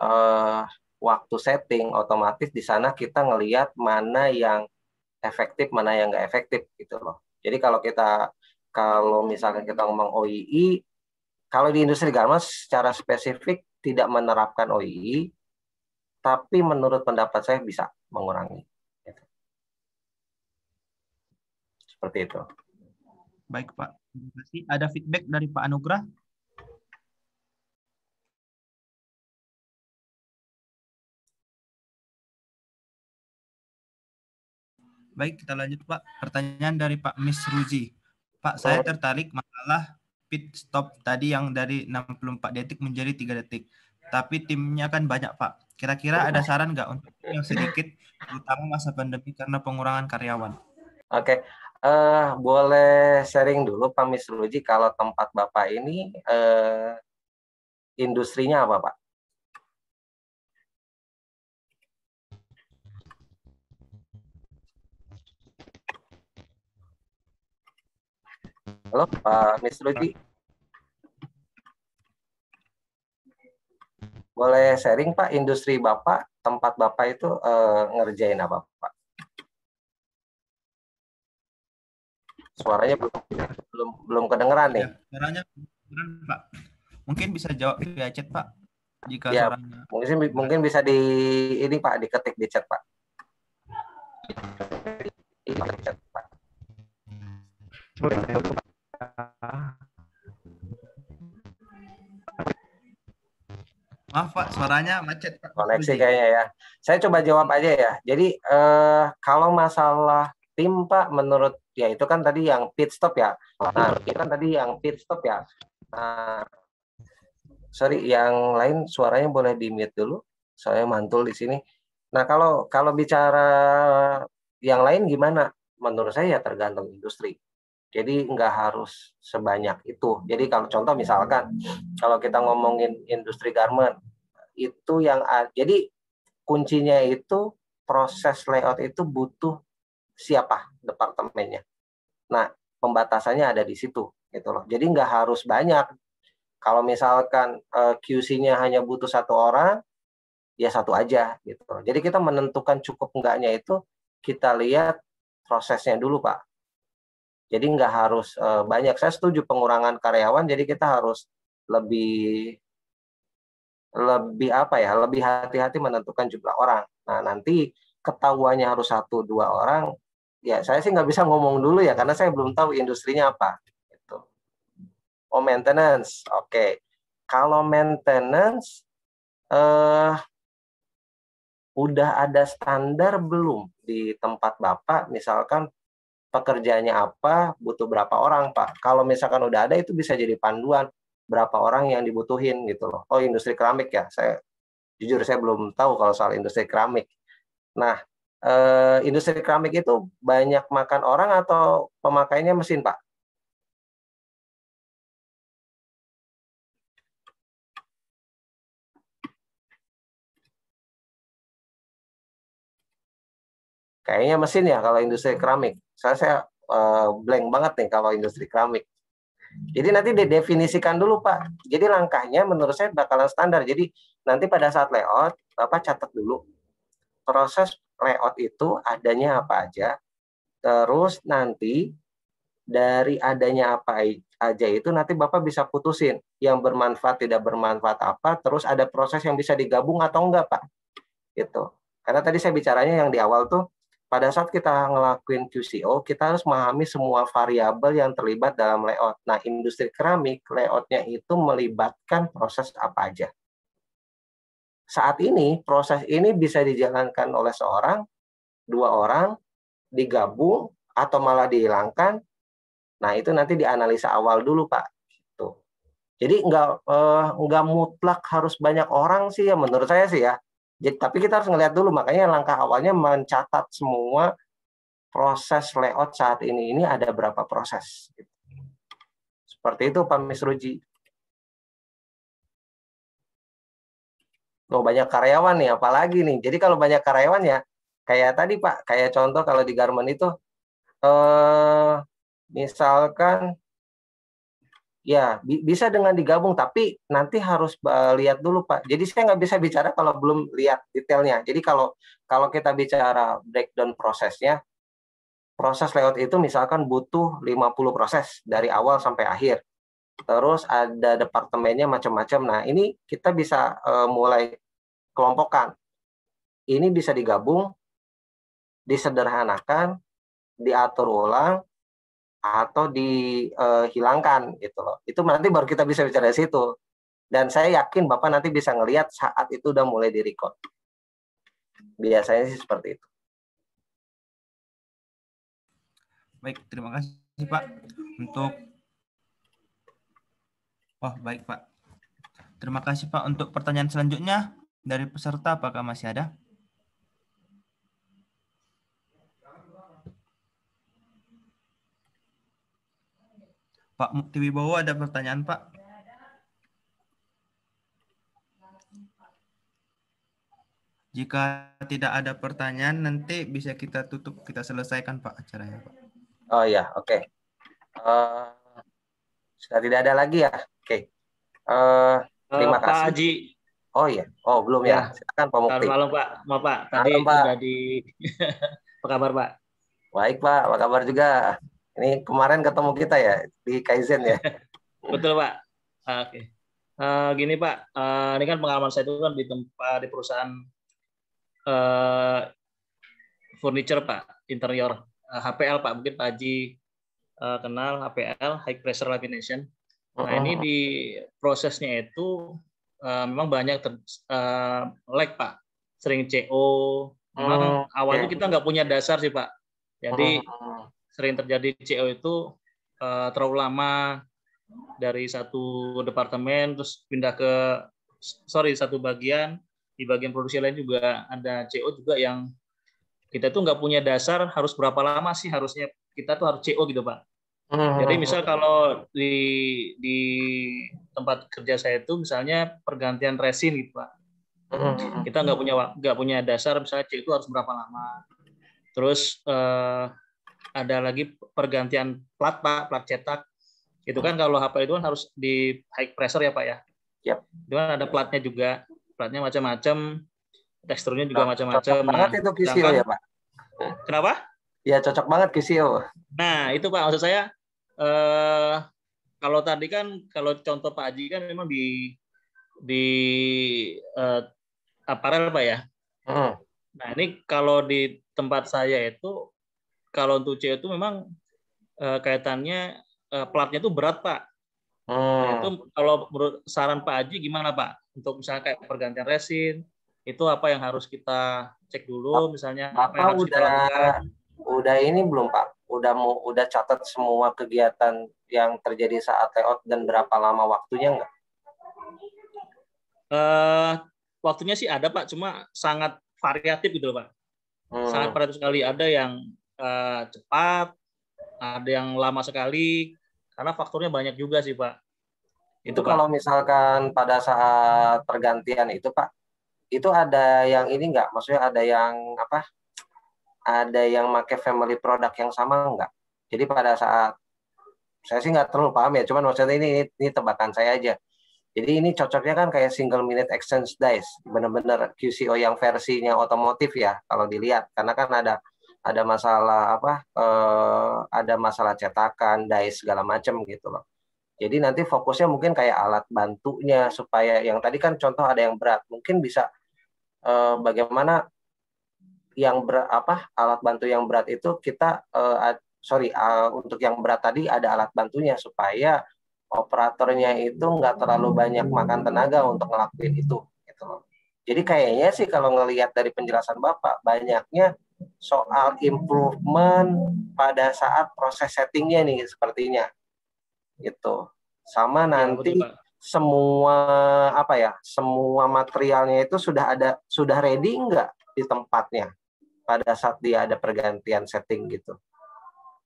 waktu setting, otomatis di sana kita ngelihat mana yang efektif, mana yang nggak efektif gitu loh. Jadi kalau misalkan kita ngomong OEE, kalau di industri garment secara spesifik tidak menerapkan OEE, tapi menurut pendapat saya bisa mengurangi. Seperti itu. Baik Pak, terima kasih. Ada feedback dari Pak Anugrah? Baik, kita lanjut Pak. Pertanyaan dari Pak Miss Ruzi. Pak, saya tertarik masalah pit stop tadi yang dari 64 detik menjadi 3 detik. Tapi timnya kan banyak Pak. Kira-kira ada saran nggak untuk yang sedikit, terutama masa pandemi karena pengurangan karyawan? Oke, boleh sharing dulu Pak Miss Ruji, kalau tempat Bapak ini industrinya apa Pak? Halo Pak Miss Ruji. Boleh sharing Pak, industri Bapak, tempat Bapak itu ngerjain apa Pak? Suaranya belum kedengeran nih. Ya, suaranya kedengeran Pak. Mungkin bisa jawab via chat Pak. Jika ya, suaranya mungkin bisa ini Pak, diketik di chat Pak. Maaf Pak, suaranya macet Pak. Koneksi kayaknya ya. Saya coba jawab aja ya. Jadi kalau masalah tim Pak, menurut ya itu kan tadi yang pit stop ya. Nah, itu kan tadi yang pit stop ya. Nah, sorry, yang lain suaranya boleh di mute dulu. Saya mantul di sini. Nah, kalau bicara yang lain gimana? Menurut saya ya tergantung industri. Jadi nggak harus sebanyak itu. Jadi kalau contoh misalkan, kalau kita ngomongin industri garment, itu jadi kuncinya itu proses layout itu butuh siapa departemennya. Nah, pembatasannya ada di situ, gitu loh. Jadi nggak harus banyak. Kalau misalkan QC-nya hanya butuh 1 orang, ya 1 aja, gitu. Jadi kita menentukan cukup enggaknya itu kita lihat prosesnya dulu, Pak. Jadi nggak harus banyak. Saya setuju pengurangan karyawan, jadi kita harus lebih lebih hati-hati menentukan jumlah orang. Nah, nanti ketahuannya harus 1-2 orang, ya saya sih nggak bisa ngomong dulu ya, karena saya belum tahu industrinya apa. Gitu. Oh, maintenance, oke. Kalau maintenance, udah ada standar belum di tempat Bapak, misalkan pekerjaannya apa, butuh berapa orang, Pak? Kalau misalkan udah ada, itu bisa jadi panduan berapa orang yang dibutuhin gitu loh. Oh, industri keramik ya, jujur saya belum tahu kalau soal industri keramik. Nah, industri keramik itu banyak makan orang atau pemakainya mesin, Pak? Kayaknya mesin ya kalau industri keramik. Saya blank banget nih kalau industri keramik. Jadi nanti didefinisikan dulu, Pak. Jadi langkahnya menurut saya bakalan standar. Jadi nanti pada saat layout, Bapak catat dulu proses layout itu adanya apa aja. Terus nanti dari adanya apa aja itu nanti Bapak bisa putusin yang bermanfaat, tidak bermanfaat apa, terus ada proses yang bisa digabung atau enggak, Pak. Gitu. Karena tadi saya bicaranya yang di awal tuh, pada saat kita ngelakuin QCO, kita harus memahami semua variabel yang terlibat dalam layout. Nah, industri keramik, layoutnya itu melibatkan proses apa aja. Saat ini, proses ini bisa dijalankan oleh seorang, 2 orang, digabung, atau malah dihilangkan. Nah, itu nanti dianalisa awal dulu, Pak. Gitu. Jadi nggak mutlak harus banyak orang sih ya, menurut saya sih ya. Jadi, tapi kita harus ngelihat dulu, makanya langkah awalnya mencatat semua proses layout saat ini ada berapa proses. Seperti itu, Pak Misruji. Oh, banyak karyawan nih, apalagi nih. Jadi kalau banyak karyawan ya, kayak tadi Pak, kayak contoh kalau di garment itu, misalkan, ya bisa dengan digabung, tapi nanti harus lihat dulu Pak. Jadi saya nggak bisa bicara kalau belum lihat detailnya. Jadi kalau kita bicara breakdown prosesnya, proses layout itu misalkan butuh 50 proses dari awal sampai akhir. Terus ada departemennya macam-macam. Nah, ini kita bisa mulai kelompokkan. Ini bisa digabung, disederhanakan, diatur ulang, atau dihilangkan gitu loh. Itu nanti baru kita bisa bicara di situ. Dan saya yakin Bapak nanti bisa ngelihat saat itu udah mulai di-record. Biasanya sih seperti itu. Baik, terima kasih Pak untuk baik Pak. Terima kasih Pak untuk pertanyaan selanjutnya dari peserta, apakah masih ada? Pak Mukti Wibowo, ada pertanyaan Pak? Jika tidak ada pertanyaan, nanti bisa kita tutup, kita selesaikan Pak acaranya Pak. Oh ya, oke. Sudah tidak ada lagi ya? Oke. Terima kasih. Pak Haji. Oh iya, belum ya. Silakan Pak Mukti. Malam Pak, maaf Pak. Tadi malam, Pak. Sudah apa kabar Pak? Baik Pak, apa kabar juga? Ini kemarin ketemu kita ya di Kaizen ya. Betul Pak. Oke. Gini Pak, ini kan pengalaman saya itu kan di perusahaan furniture Pak, interior HPL Pak, mungkin Pak Haji kenal HPL, High Pressure Lamination. Nah ini di prosesnya itu memang banyak lag Pak, sering CO. Memang awalnya kita nggak punya dasar sih Pak, jadi sering terjadi CO itu terlalu lama dari satu departemen terus pindah ke satu bagian, di bagian produksi lain juga ada CO juga yang kita tuh nggak punya dasar harus berapa lama sih harusnya kita tuh harus CO gitu Pak. Jadi misal kalau di tempat kerja saya itu misalnya pergantian resin gitu Pak, kita nggak punya dasar misalnya CO itu harus berapa lama. Terus ada lagi pergantian plat Pak, plat cetak. Itu kan kalau HP itu kan harus di high pressure ya Pak ya. Yep. Itu kan ada platnya juga, platnya macam-macam, teksturnya juga macam-macam. Banget itu QCO ya Pak. Kenapa? Ya cocok banget QCO. Nah, itu Pak, maksud saya kalau tadi kan kalau contoh Pak Haji kan memang di aparel Pak ya. Nah, ini kalau di tempat saya itu kalau untuk CO itu memang kaitannya platnya itu berat Pak. Nah, itu kalau menurut saran Pak Haji gimana Pak? Untuk misalnya kayak pergantian resin, itu apa yang harus kita cek dulu misalnya, apa yang harus kita lakukan? Udah ini belum Pak? Udah catat semua kegiatan yang terjadi saat layout dan berapa lama waktunya nggak? Waktunya sih ada Pak, cuma sangat variatif gitu loh Pak. Sangat variatif sekali. Ada yang cepat, ada yang lama sekali, karena faktornya banyak juga sih Pak. Itu kalau misalkan pada saat pergantian itu Pak, itu ada yang ini nggak? Maksudnya ada yang apa? Ada yang pakai family product yang sama nggak? Jadi pada saat, saya sih nggak terlalu paham ya, cuman maksudnya ini tebakan saya aja. Jadi ini cocoknya kan kayak single minute exchange dice, bener-bener QCO yang versinya otomotif ya kalau dilihat, karena kan ada masalah apa? Ada masalah cetakan, dice segala macam gitu loh. Jadi nanti fokusnya mungkin kayak alat bantunya supaya yang tadi kan contoh ada yang berat, mungkin bisa bagaimana yang berat apa alat bantu yang berat itu kita untuk yang berat tadi ada alat bantunya supaya operatornya itu nggak terlalu banyak makan tenaga untuk ngelakuin itu gitu loh. Jadi kayaknya sih kalau ngelihat dari penjelasan Bapak banyaknya soal improvement pada saat proses settingnya nih sepertinya gitu. Sama nanti ya, semua apa ya semua materialnya itu sudah ready nggak di tempatnya pada saat dia ada pergantian setting gitu.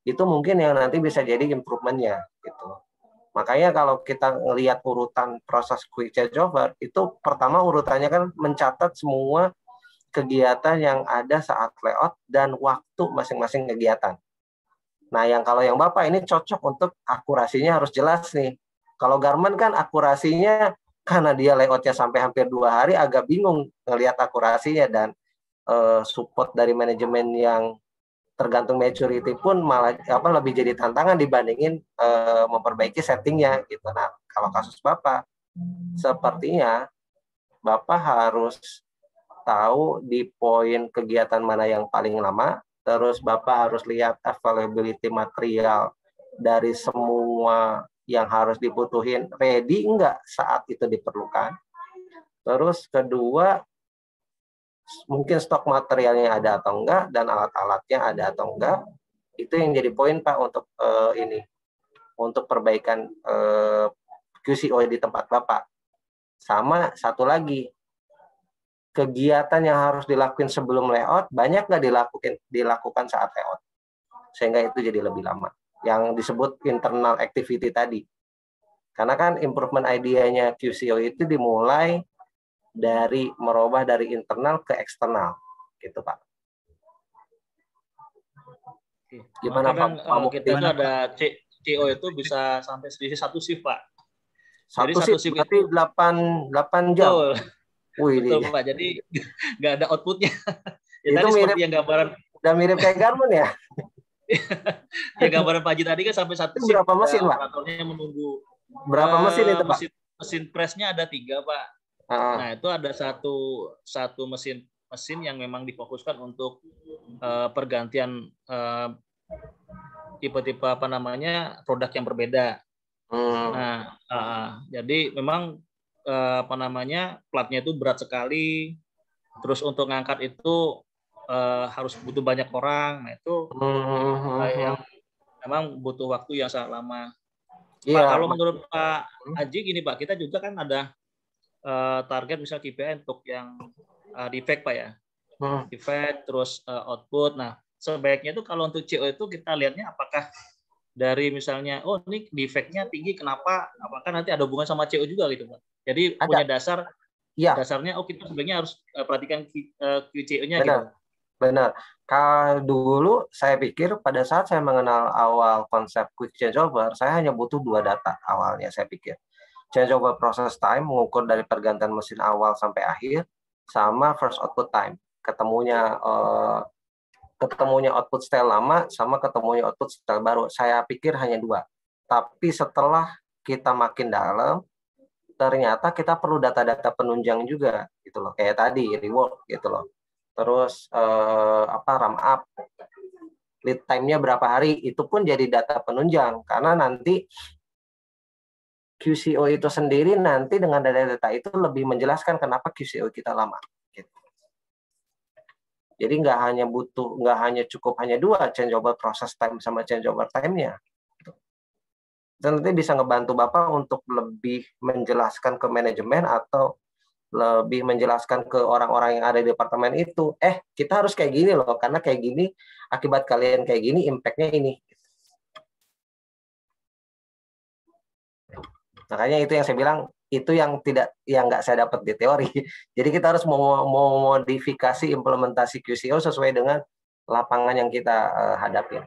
Itu mungkin yang nanti bisa jadi improvementnya gitu. Makanya kalau kita ngelihat urutan proses quick changeover, itu pertama urutannya kan mencatat semua kegiatan yang ada saat layout dan waktu masing-masing kegiatan. Nah, kalau yang Bapak ini cocok untuk akurasinya harus jelas nih. Kalau Garmen kan akurasinya karena dia layoutnya sampai hampir 2 hari agak bingung ngelihat akurasinya dan support dari manajemen yang tergantung maturity pun malah lebih jadi tantangan dibandingin memperbaiki settingnya gitu. Nah, kalau kasus Bapak, sepertinya Bapak harus tahu di poin kegiatan mana yang paling lama, terus Bapak harus lihat availability material dari semua yang harus dibutuhin, ready enggak saat itu diperlukan. Terus kedua, mungkin stok materialnya ada atau enggak dan alat-alatnya ada atau enggak. Itu yang jadi poin Pak untuk untuk perbaikan QCO di tempat Bapak. Sama satu lagi, kegiatan yang harus dilakukan sebelum layout banyak nggak dilakukan saat layout, sehingga itu jadi lebih lama. Yang disebut internal activity tadi. Karena kan improvement idea-nya QCO itu dimulai dari merubah dari internal ke eksternal, gitu Pak. Gimana Pak? Kita itu ada CO itu bisa sampai selisih 1 shift Pak. Jadi 1 shift berarti 8 jam. Betul Pak. Jadi nggak ada outputnya. Ya, itu tadi mirip, seperti yang gambaran. Udah mirip kayak Garmen ya. Ya gambaran Pak Haji tadi kan sampai 1 shift. Berapa mesin Pak? Operatornya menunggu. Berapa mesin itu Pak? Mesin pressnya ada 3 Pak. Nah, itu ada satu mesin yang memang difokuskan untuk pergantian tipe-tipe produk yang berbeda. Nah, jadi memang platnya itu berat sekali. Terus untuk ngangkat itu harus butuh banyak orang. Nah, itu yang memang butuh waktu yang sangat lama. Pak, kalau menurut Pak Haji gini Pak, kita juga kan ada target misal KPI untuk yang defect Pak ya, defect terus output. Nah, sebaiknya itu kalau untuk CO itu kita lihatnya apakah dari misalnya ini defectnya tinggi, kenapa? Apakah nanti ada hubungan sama CO juga gitu Pak? Jadi punya dasarnya kita sebaiknya harus perhatikan QCO-nya gitu. Benar. Kalau dulu saya pikir pada saat saya mengenal awal konsep quick changeover, saya hanya butuh 2 data awalnya saya pikir. Changeover process time, mengukur dari pergantian mesin awal sampai akhir, sama first output time, ketemunya ketemunya output style lama sama ketemunya output style baru. Saya pikir hanya 2. Tapi setelah kita makin dalam, ternyata kita perlu data-data penunjang juga gitu loh. Kayak tadi reward gitu loh. Terus RAM up, lead time-nya berapa hari, itu pun jadi data penunjang karena nanti QCO itu sendiri nanti dengan data-data itu lebih menjelaskan kenapa QCO kita lama. Gitu. Jadi nggak hanya cukup hanya 2, changeover process time sama changeover time-nya. Dan nanti bisa ngebantu Bapak untuk lebih menjelaskan ke manajemen atau lebih menjelaskan ke orang-orang yang ada di departemen itu. Kita harus kayak gini loh, karena kayak gini, akibat kalian kayak gini, impact-nya ini. Makanya itu yang saya bilang, itu yang nggak saya dapat di teori. Jadi kita harus modifikasi implementasi QCO sesuai dengan lapangan yang kita hadapi.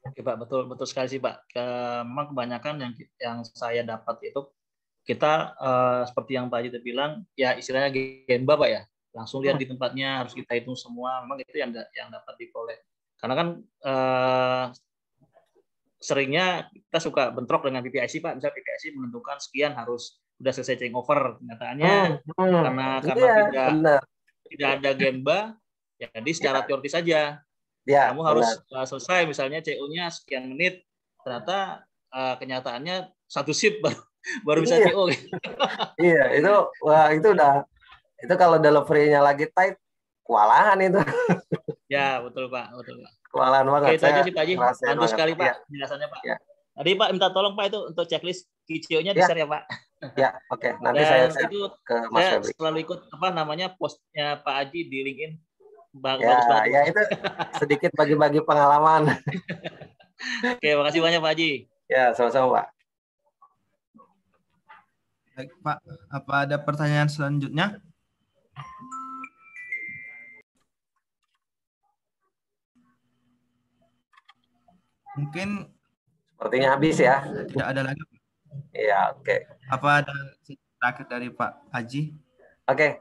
Oke Pak, betul sekali sih Pak. Memang kebanyakan yang saya dapat itu kita seperti yang Pak Haji bilang, ya istilahnya Gemba Pak ya, langsung lihat di tempatnya, harus kita hitung semua. Memang itu yang dapat diperoleh. Karena kan seringnya kita suka bentrok dengan PPIC Pak, misalnya PPIC menentukan sekian harus sudah selesai change over, kenyataannya karena tidak ada Gemba, jadi secara teori saja. Kamu harus selesai misalnya CO-nya sekian menit, ternyata kenyataannya 1 shift baru bisa CO. Iya, itu itu kalau delivery-nya lagi tight, kewalahan itu. Ya, betul Pak. Kewalahan banget. Oke, itu aja sih Pak Haji. Bantu sekali Pak penjelasannya Pak. Ya. Tadi Pak minta tolong Pak itu untuk checklist QCO-nya di-share ya Pak. Ya, oke. Nanti Dan saya itu ke Mas saya Febri. selalu ikut postnya Pak Haji di LinkedIn. Bagus banget. Ya itu sedikit bagi-bagi pengalaman. Oke, makasih banyak Pak Haji. Ya, sama-sama Pak. Baik Pak, apa ada pertanyaan selanjutnya? Mungkin sepertinya habis ya. Tidak ada lagi. Iya, oke. Apa ada terakhir dari Pak Haji? Oke,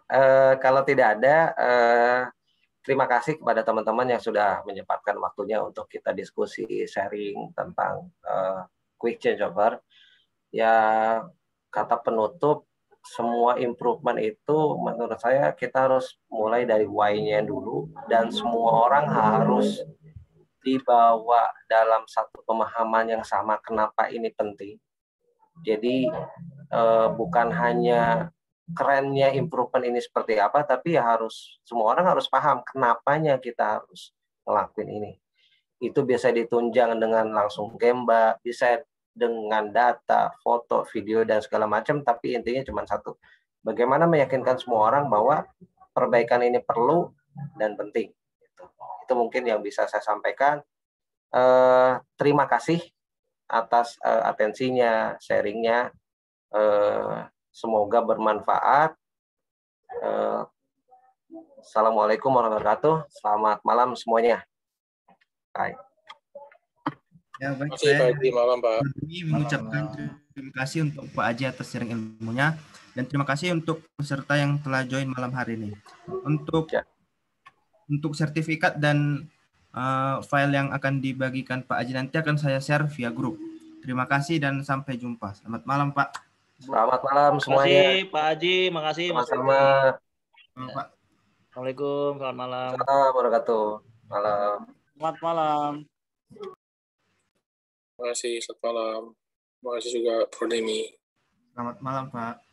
kalau tidak ada, terima kasih kepada teman-teman yang sudah menyempatkan waktunya untuk kita diskusi, sharing tentang quick changeover. Ya, kata penutup, semua improvement itu menurut saya kita harus mulai dari why-nya dulu, dan semua orang harus dibawa dalam satu pemahaman yang sama kenapa ini penting. Jadi bukan hanya kerennya improvement ini seperti apa, tapi ya semua orang harus paham kenapanya kita harus ngelakuin ini. Itu bisa ditunjang dengan langsung Gemba, bisa dengan data, foto, video, dan segala macam, tapi intinya cuma satu. Bagaimana meyakinkan semua orang bahwa perbaikan ini perlu dan penting. Itu mungkin yang bisa saya sampaikan. Terima kasih atas atensinya, sharingnya. Semoga bermanfaat. Assalamualaikum warahmatullahi wabarakatuh. Selamat malam semuanya. Baik. Ya, baik. Saya malam, Pak. Mengucapkan terima kasih untuk Pak Haji atas sharing ilmunya, dan terima kasih untuk peserta yang telah join malam hari ini. Untuk sertifikat dan file yang akan dibagikan Pak Haji nanti akan saya share via grup. Terima kasih dan sampai jumpa. Selamat malam Pak. Selamat malam semuanya. Terima kasih Pak Haji, makasih Mas Sama-sama. Pak. Assalamualaikum, selamat malam. Assalamualaikum warahmatullahi wabarakatuh. Malam. Selamat malam. Terima kasih, selamat malam. Terima kasih juga Purnimi. Selamat malam Pak.